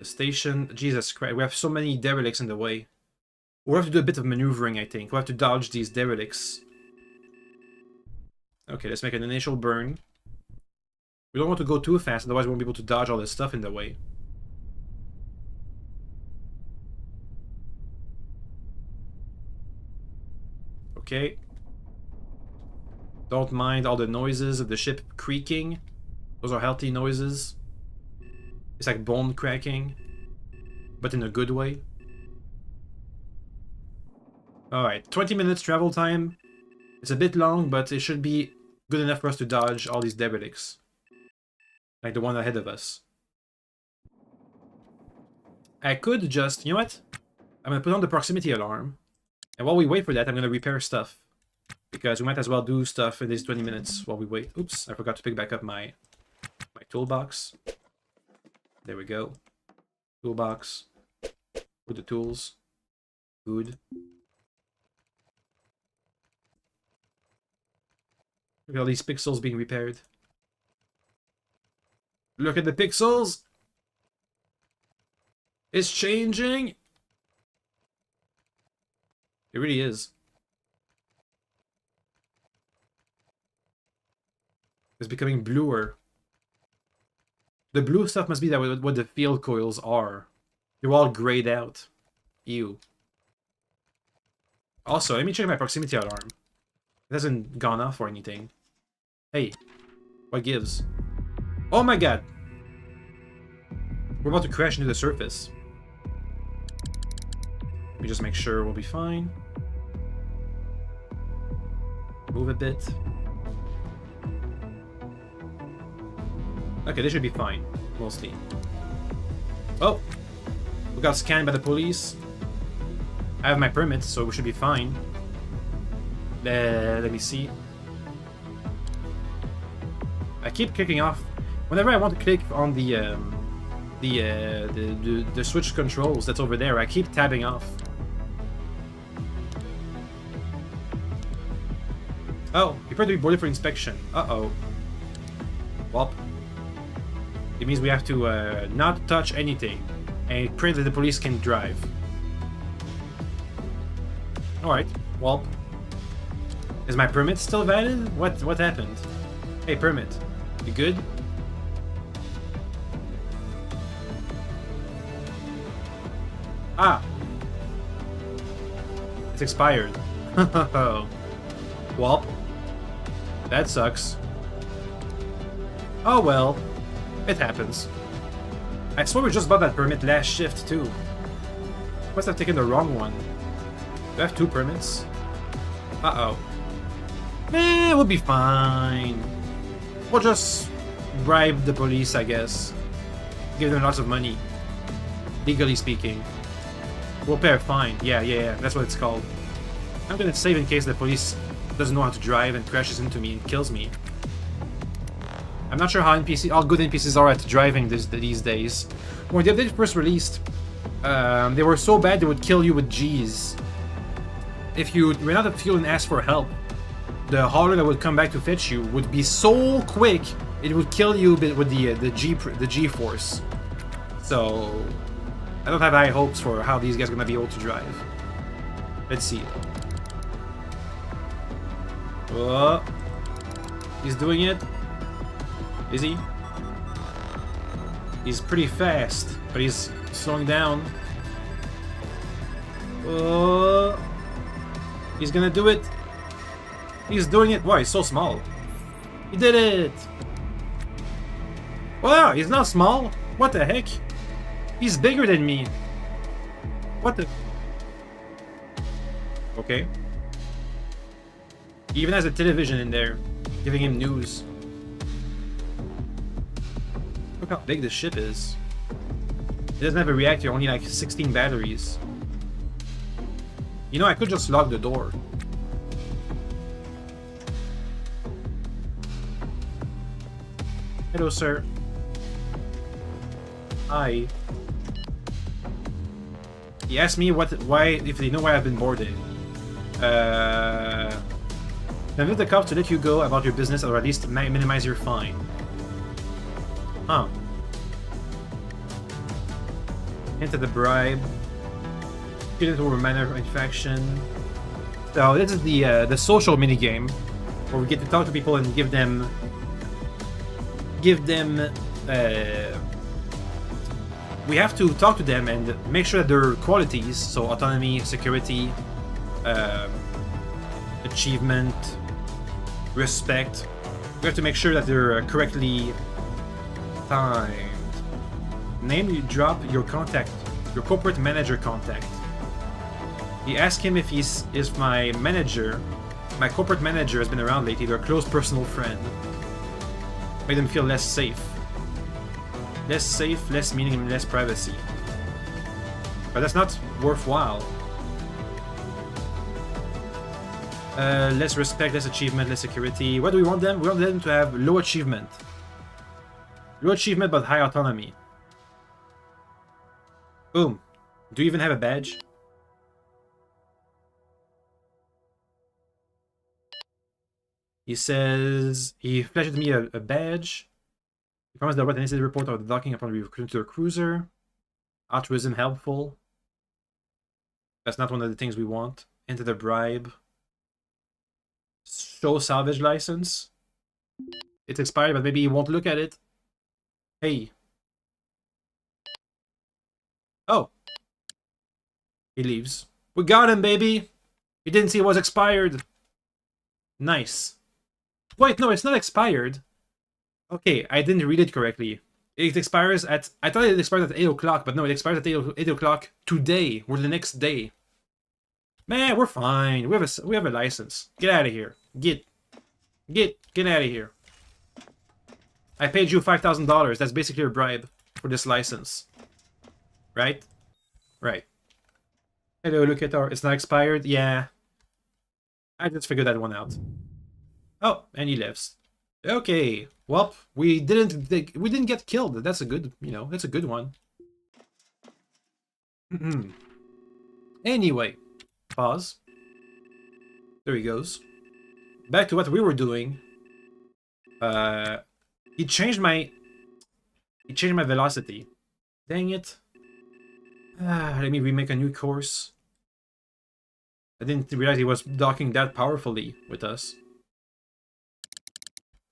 A: station. Jesus Christ, we have so many derelicts in the way. We'll have to do a bit of maneuvering, I think. We'll have to dodge these derelicts. Okay, let's make an initial burn. We don't want to go too fast, otherwise we won't be able to dodge all this stuff in the way. Okay. Don't mind all the noises of the ship creaking. Those are healthy noises. It's like bone cracking, but in a good way. Alright, 20 minutes travel time. It's a bit long, but it should be good enough for us to dodge all these derelicts. Like the one ahead of us. I could just... You know what? I'm gonna put on the proximity alarm. And while we wait for that, I'm gonna repair stuff. Because we might as well do stuff in these 20 minutes while we wait. Oops, I forgot to pick back up my toolbox. There we go. Toolbox. Put the tools. Good. Look at all these pixels being repaired. Look at the pixels! It's changing! It really is. It's becoming bluer. The blue stuff must be that what the field coils are. They're all grayed out. Ew. Also, let me check my proximity alarm. It hasn't gone off or anything. Hey, what gives? Oh my god! We're about to crash into the surface. Let me just make sure we'll be fine. Move a bit. Okay, this should be fine, mostly. Oh! We got scanned by the police. I have my permit, so we should be fine. Let me see. I keep clicking off. Whenever I want to click on the switch controls that's over there, I keep tabbing off. Oh, prepare to be boarded for inspection. Uh-oh. Well, it means we have to not touch anything, and pray that the police can drive. Alright, well. Is my permit still valid? What happened? Hey, permit. You good? Ah! It's expired. Well, that sucks. Oh well. It happens. I swear we just bought that permit last shift too. Must have taken the wrong one. Do I have 2 permits? Uh-oh. We'll be fine. We'll just bribe the police, I guess. Give them lots of money. Legally speaking. We'll pay a fine. Yeah, that's what it's called. I'm gonna save in case the police doesn't know how to drive and crashes into me and kills me. I'm not sure how good NPCs are at driving these days. When the update first released, they were so bad they would kill you with G's. If you ran out of fuel and asked for help, the hauler that would come back to fetch you would be so quick it would kill you with the G force. So I don't have high hopes for how these guys are gonna be able to drive. Let's see. Oh, he's doing it. Is he? He's pretty fast, but he's slowing down. Oh, he's gonna do it. He's doing it. Wow, he's so small. He did it. Wow, he's not small. What the heck? He's bigger than me. What the? Okay. He even has a television in there, giving him news. Look how big this ship is. It doesn't have a reactor, only like 16 batteries. You know, I could just lock the door. Hello, sir. Hi. He asked me if they know why I've been boarded. Convince the cops to let you go about your business, or at least minimize your fine. Huh. Hint at the bribe. Student over minor infraction. So this is the social minigame, where we get to talk to people and give them we have to talk to them and make sure that their qualities, so autonomy, security, achievement, respect. We have to make sure that they're correctly timed. Name, you drop your contact, your corporate manager contact. You ask him if my manager, my corporate manager has been around lately. They're a close personal friend. Make them feel less safe. Less safe, less meaning, less privacy. But that's not worthwhile. Less respect, less achievement, less security. What do we want them? We want them to have low achievement. Low achievement but high autonomy. Boom. Do you even have a badge? He says he flashes me a badge. He promised to write an incident report of the docking upon return to their cruiser. Altruism helpful. That's not one of the things we want. Enter the bribe. Show salvage license. It's expired, but maybe he won't look at it. Hey. Oh. He leaves. We got him, baby! He didn't see it was expired. Nice. Wait, no, it's not expired. Okay, I didn't read it correctly. It expires at... I thought it expired at 8 o'clock, but no, it expires at 8 o'clock today, or the next day. Man, we're fine. We have a license. Get out of here. Get out of here. I paid you $5,000. That's basically a bribe for this license. Right? Right. Hello, look at our... It's not expired? Yeah. I just figured that one out. Oh, and he lives. Okay. Well, we didn't get killed. That's a good, that's a good one. Anyway. Pause. There he goes. Back to what we were doing. He changed my velocity. Dang it. Let me remake a new course. I didn't realize he was docking that powerfully with us.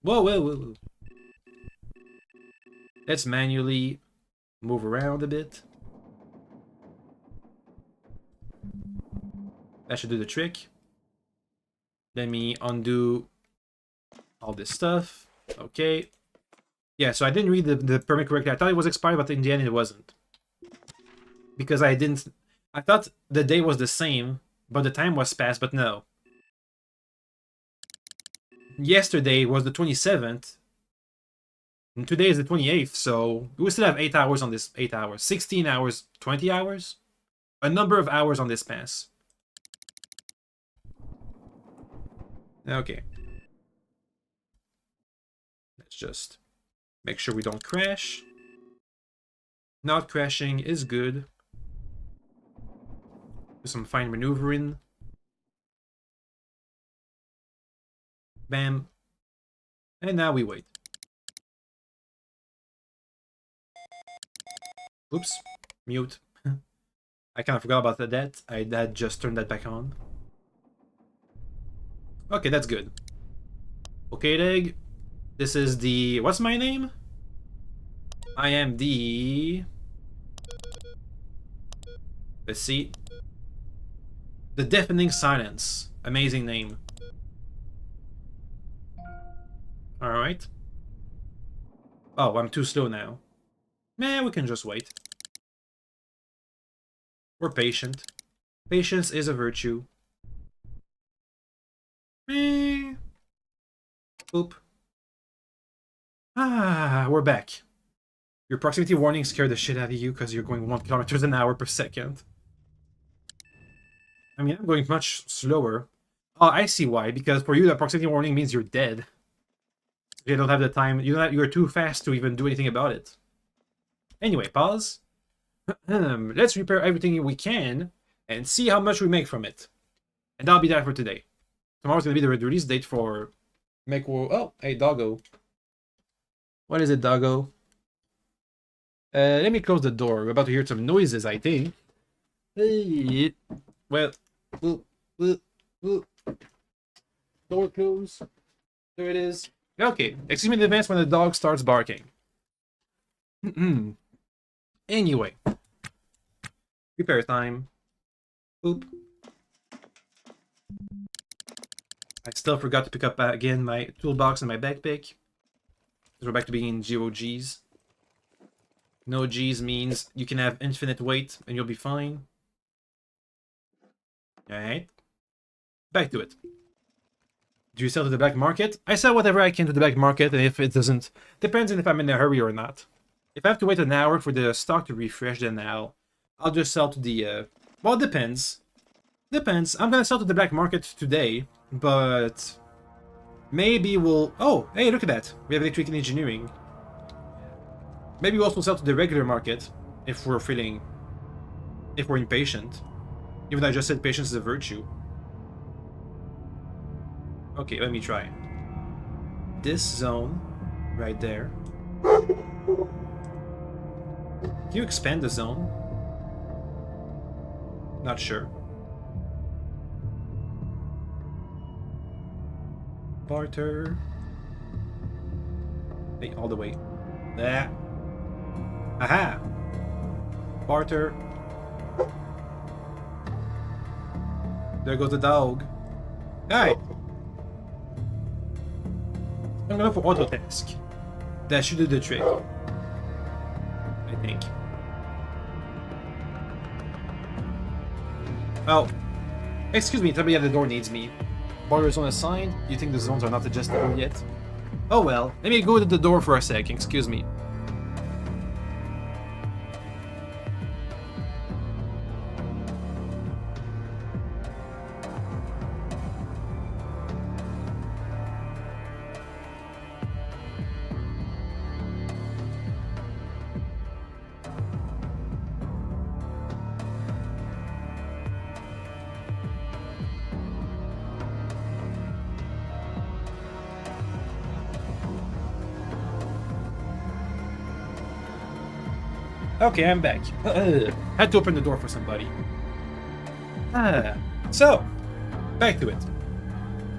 A: Whoa, whoa, whoa. Let's manually move around a bit. That should do the trick. Let me undo all this stuff. Okay. Yeah, so I didn't read the permit correctly. I thought it was expired, but in the end it wasn't. Because I thought the day was the same, but the time was passed, but no. Yesterday was the 27th. And today is the 28th, so we still have 8 hours on this. 8 hours. 16 hours. 20 hours? A number of hours on this pass. Okay. Let's just make sure we don't crash. Not crashing is good. Do some fine maneuvering. Bam. And now we wait. Oops. Mute. I kind of forgot about that. I had just turned that back on. Okay, that's good. Okay, Dig. This is the... What's my name? I am the... Let's see. The Deafening Silence. Amazing name. Alright. Oh, I'm too slow now. Man, we can just wait. We're patient. Patience is a virtue. Boop. We're back. Your proximity warning scared the shit out of you because you're going 1 kilometers an hour per second. I mean, I'm going much slower. Oh, I see why. Because for you, the proximity warning means you're dead. You don't have the time. You're too fast to even do anything about it. Anyway, pause. Let's repair everything we can and see how much we make from it. And that'll be that for today. Tomorrow's gonna be the release date for Make War. Oh, hey, doggo. What is it, doggo? Let me close the door. We're about to hear some noises, I think. Hey. Well, door close. There it is. Okay, excuse me in advance when the dog starts barking. Anyway. Repair time. Boop. I still forgot to pick up again my toolbox and my backpack. We're back to being 0 Gs. No Gs means you can have infinite weight and you'll be fine. Alright. Back to it. Do you sell to the black market? I sell whatever I can to the black market, and if it doesn't... Depends on if I'm in a hurry or not. If I have to wait an hour for the stock to refresh, then I'll just sell to the... Well, it depends. Depends. I'm gonna sell to the black market today, but... Maybe we'll... Oh, hey, look at that. We have electrical engineering. Maybe we'll also sell to the regular market, if we're feeling... If we're impatient. Even though I just said patience is a virtue. Okay, let me try. This zone, right there. Can you expand the zone? Not sure. Barter. Hey, all the way. There. Aha! Barter. There goes the dog. Alright. I'm gonna go for auto task. That should do the trick. I think. Oh. Excuse me, somebody at the door needs me. Border zone assigned? You think the zones are not adjustable yet? Oh well, let me go to the door for a sec, excuse me. Okay, I'm back. Had to open the door for somebody. So, back to it.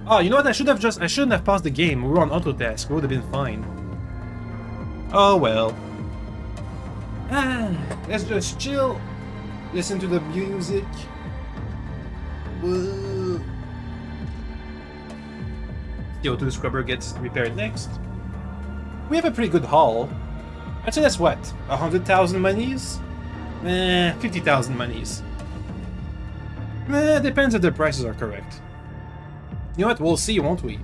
A: Oh, you know what? I shouldn't have paused the game. We were on auto task. We would have been fine. Oh well. Let's just chill. Listen to the music. Whoa. CO2 scrubber gets repaired next. We have a pretty good haul. I'd say that's what? 100,000 monies? 50,000 monies. Depends if the prices are correct. You know what? We'll see, won't we?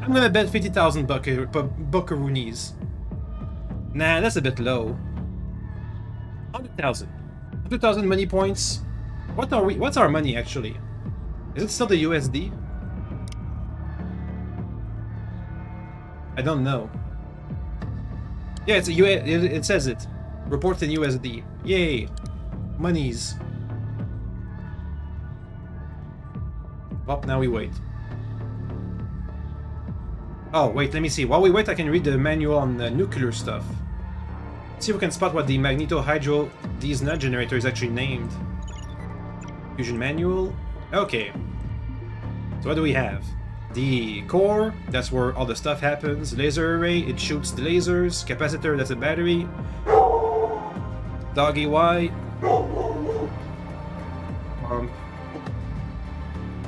A: I'm gonna bet 50,000 buckaroonies. Nah, that's a bit low. 100,000. 100,000 money points. What are we? What's our money actually? Is it still the USD? I don't know. Yeah, it's a it says it. Reports in USD. Yay. Monies. Well, now we wait. Oh, wait, let me see. While we wait, I can read the manual on the nuclear stuff. See if we can spot what the magneto-hydro these nut generator is actually named. Fusion manual. Okay. So what do we have? The core, that's where all the stuff happens. Laser array, it shoots the lasers. Capacitor, that's a battery. Doggy Y. Pump.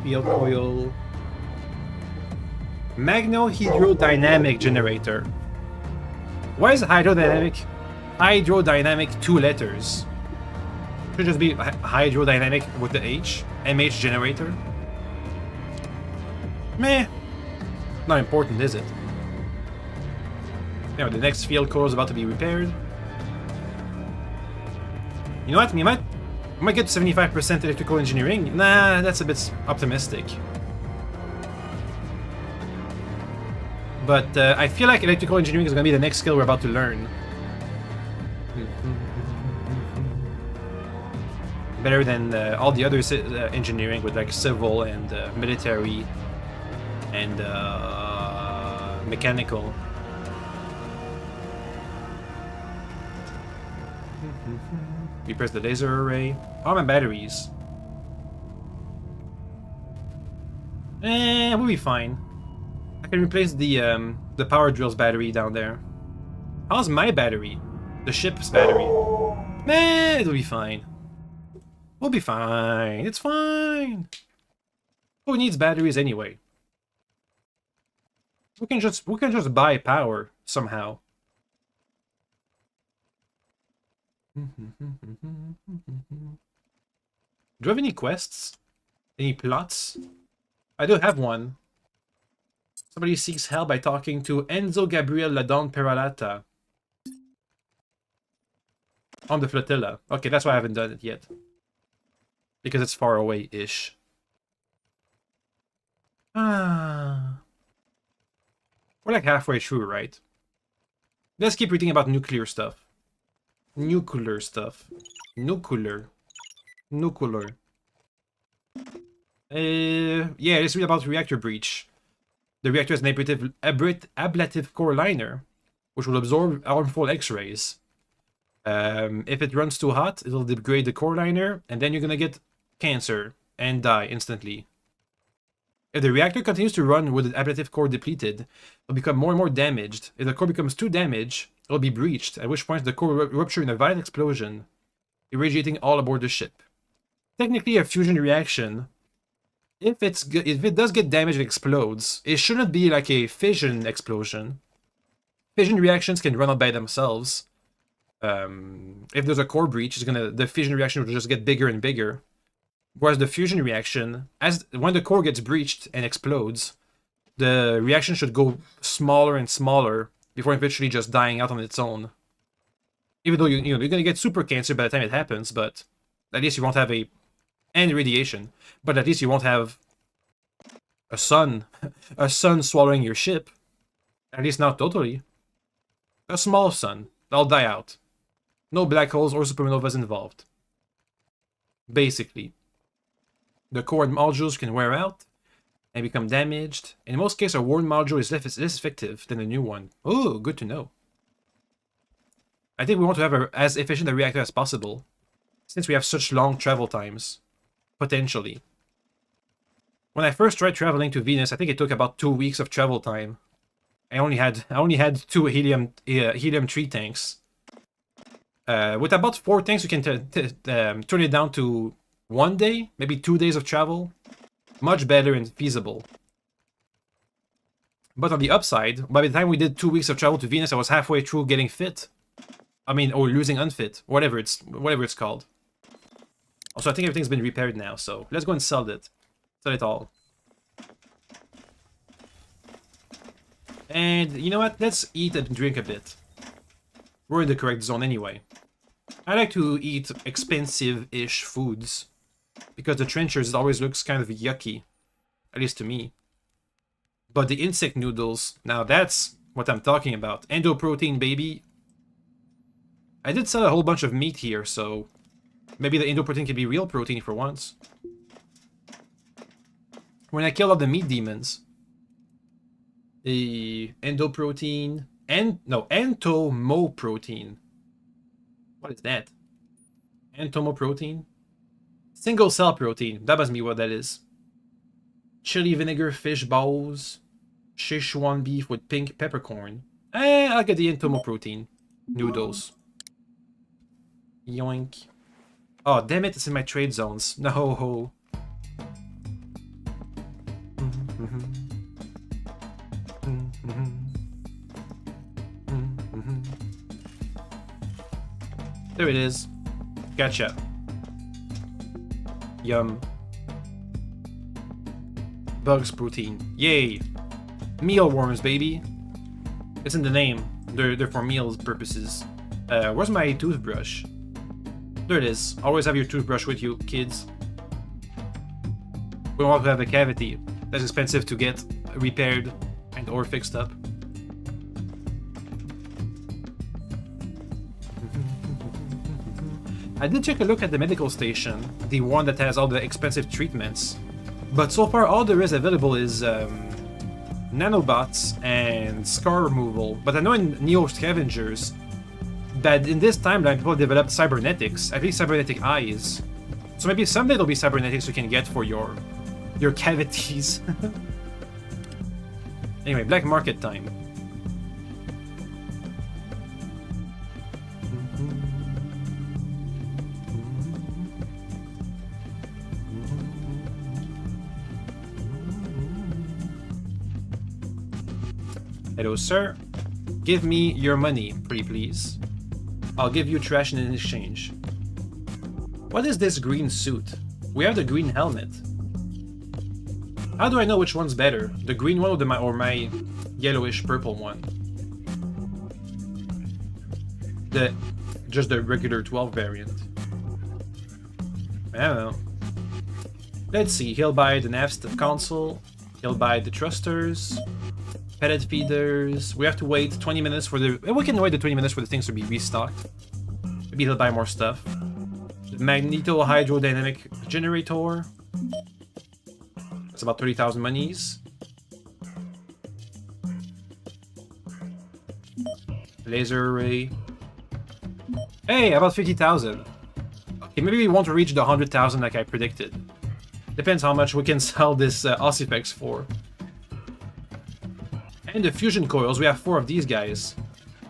A: Field coil. Magno-hydrodynamic generator. Why is hydrodynamic? Hydrodynamic 2 letters. Should just be hydrodynamic with the H. MH generator. Meh. Not important, is it? Now, the next field core is about to be repaired. You know what? I might get 75% electrical engineering. Nah, that's a bit optimistic. But I feel like electrical engineering is going to be the next skill we're about to learn. Better than all the other engineering with like civil and military and mechanical. We press the laser array. All my batteries. We'll be fine. I can replace the power drill's battery down there. How's my battery? The ship's battery. It'll be fine. We'll be fine. It's fine. Who needs batteries anyway? We can just buy power somehow. Do you have any quests? Any plots? I do have one. Somebody seeks help by talking to Enzo Gabriel Ladon Peralata on the flotilla. Okay, that's why I haven't done it yet. Because it's far away-ish. Ah. We're like halfway through, right? Let's keep reading about nuclear stuff. Nuclear stuff. Nuclear. Nuclear. Yeah, let's read about reactor breach. The reactor has an ablative core liner, which will absorb harmful X-rays. If it runs too hot, it'll degrade the core liner, and then you're gonna get cancer and die instantly. If the reactor continues to run with the ablative core depleted, it'll become more and more damaged. If the core becomes too damaged, it'll be breached, at which point the core will rupture in a violent explosion, irradiating all aboard the ship. Technically a fusion reaction. If it does get damaged and explodes, it shouldn't be like a fission explosion. Fission reactions can run out by themselves. If there's a core breach, the fission reaction will just get bigger and bigger. Whereas the fusion reaction, when the core gets breached and explodes, the reaction should go smaller and smaller before eventually just dying out on its own. Even though you're gonna get super cancer by the time it happens, but at least you won't have and radiation. But at least you won't have a sun swallowing your ship. At least not totally. A small sun. That'll die out. No black holes or supernovas involved. Basically. The core modules can wear out and become damaged. In most cases, a worn module is less effective than a new one. Oh, good to know. I think we want to have as efficient a reactor as possible, since we have such long travel times. Potentially. When I first tried traveling to Venus, I think it took about 2 weeks of travel time. I only had 2 helium-3 tanks. With about 4 tanks, you can turn it down to 1 day, maybe 2 days of travel. Much better and feasible. But on the upside, by the time we did 2 weeks of travel to Venus, I was halfway through getting fit. I mean, or losing unfit, whatever it's called. Also, I think everything's been repaired now, so let's go and sell it. Sell it all. And you know what? Let's eat and drink a bit. We're in the correct zone anyway. I like to eat expensive-ish foods, because the trenchers always looks kind of yucky, at least to me. But the insect noodles, now that's what I'm talking about. Endoprotein, baby. I did sell a whole bunch of meat here, so maybe the endoprotein can be real protein for once. When I kill all the meat demons, the endoprotein, entomoprotein. What is that? Entomoprotein? Single cell protein. That must be what that is. Chili vinegar fish balls. Szechuan beef with pink peppercorn. I'll get the entomoprotein. Noodles. Yoink. Oh, damn it, it's in my trade zones. No ho. There it is. Gotcha. Yum. Bugs protein. Yay. Mealworms, baby. It's in the name. They're for meals purposes. Where's my toothbrush? There it is. Always have your toothbrush with you, kids. We don't want to have a cavity. That's expensive to get repaired and or fixed up. I did take a look at the medical station, the one that has all the expensive treatments. But so far all there is available is nanobots and scar removal. But I know in Neo Scavengers that in this timeline people developed cybernetics, at least cybernetic eyes. So maybe someday there'll be cybernetics you can get for your cavities. Anyway, black market time. Hello, sir. Give me your money, pretty please. I'll give you trash in exchange. What is this green suit? We have the green helmet. How do I know which one's better? The green one or my yellowish purple one? Just the regular 12 variant. I don't know. Let's see. He'll buy the nav console. He'll buy the thrusters. Pellet feeders. We have to wait 20 minutes for the... We can wait the 20 minutes for the things to be restocked. Maybe he'll buy more stuff. The magneto hydrodynamic generator. That's about 30,000 monies. Laser array. Hey, about 50,000. Okay, maybe we won't reach the 100,000 like I predicted. Depends how much we can sell this Ossifex for. And the fusion coils, we have 4 of these guys.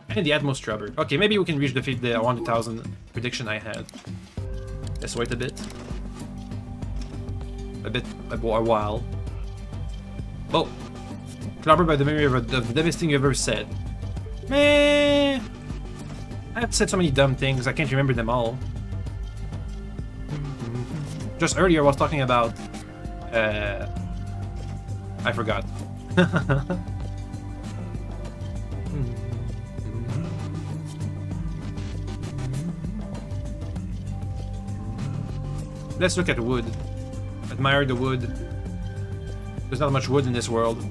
A: And the Atmos Scrubber. Okay, maybe we can reach the 100,000 prediction I had. Let's wait a bit. A while. Oh! Clobbered by the memory of the dumbest thing you ever said. Meh! I've said so many dumb things, I can't remember them all. Just earlier I was talking about... I forgot. Let's look at wood. Admire the wood. There's not much wood in this world.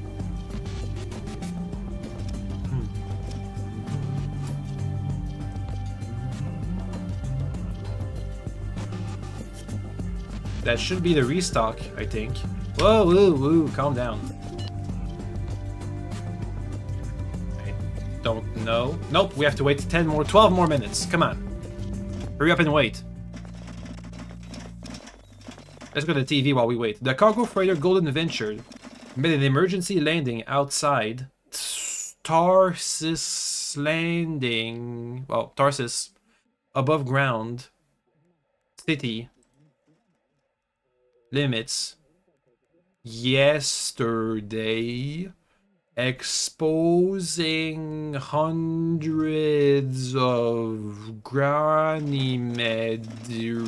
A: That should be the restock, I think. Whoa, whoa, whoa, calm down. I don't know. Nope, we have to wait 12 more minutes. Come on. Hurry up and wait. Let's go to the TV while we wait. The cargo freighter Golden Venture made an emergency landing outside Tarsus landing. Well, Tarsus, above ground, city limits yesterday, exposing hundreds of Ganymed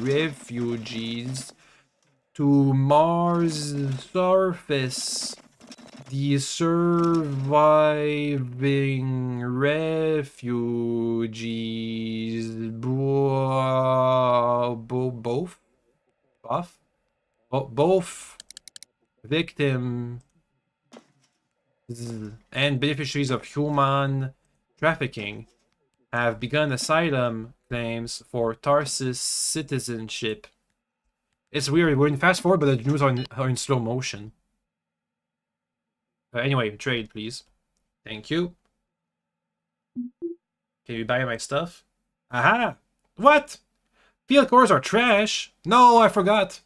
A: refugees to Mars' surface. The surviving refugees both victims and beneficiaries of human trafficking have begun asylum claims for Tarsus citizenship. It's weird, we're in fast forward, but the news are in slow motion. Anyway, trade, please. Thank you. Can you buy my stuff? Aha! What? Field cores are trash? No, I forgot.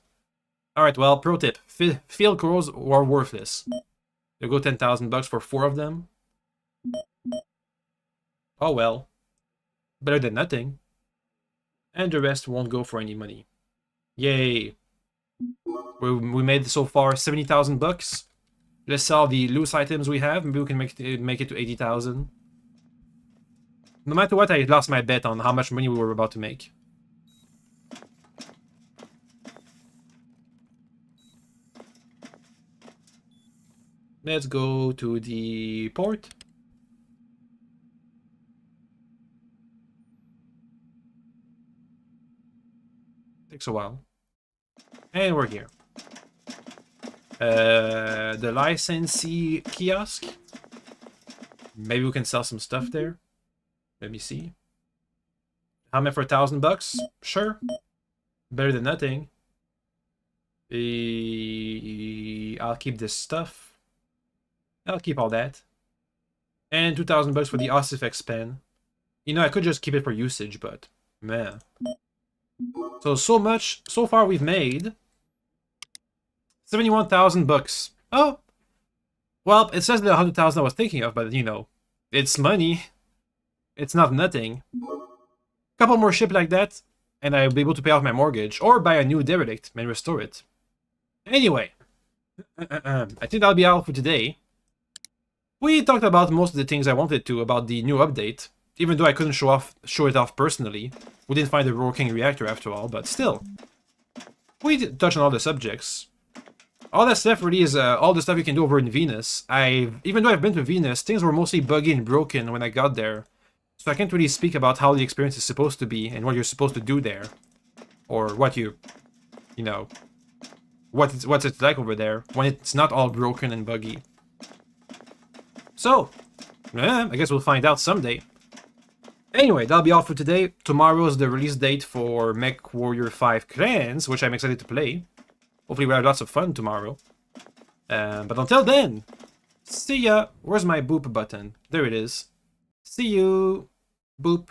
A: Alright, well, pro tip. Field cores are worthless. You'll go 10,000 bucks for 4 of them. Oh well. Better than nothing. And the rest won't go for any money. Yay. We made so far 70,000 bucks. Let's sell the loose items we have. Maybe we can make it to 80,000. No matter what, I lost my bet on how much money we were about to make. Let's go to the port. Takes a while. And we're here. The licensee kiosk. Maybe we can sell some stuff there. Let me see. How many for 1,000 bucks? Sure. Better than nothing. I'll keep this stuff. I'll keep all that. And 2,000 bucks for the Ossifex pen. You know, I could just keep it for usage, but man. So far we've made 71,000 bucks. Oh, well, it says the 100,000 I was thinking of, but you know, it's money. It's not nothing. Couple more ship like that, and I'll be able to pay off my mortgage or buy a new derelict and restore it. Anyway, I think that'll be all for today. We talked about most of the things I wanted to about the new update, even though I couldn't show it off personally. We didn't find a working reactor after all, but still. We did touch on all the subjects. All that stuff really is all the stuff you can do over in Venus. Even though I've been to Venus, things were mostly buggy and broken when I got there. So I can't really speak about how the experience is supposed to be and what you're supposed to do there. Or what you know, what's it like over there when it's not all broken and buggy. So, yeah, I guess we'll find out someday. Anyway, that'll be all for today. Tomorrow is the release date for Mech Warrior 5 Clans, which I'm excited to play. Hopefully we'll have lots of fun tomorrow. But until then, see ya. Where's my boop button? There it is. See you. Boop.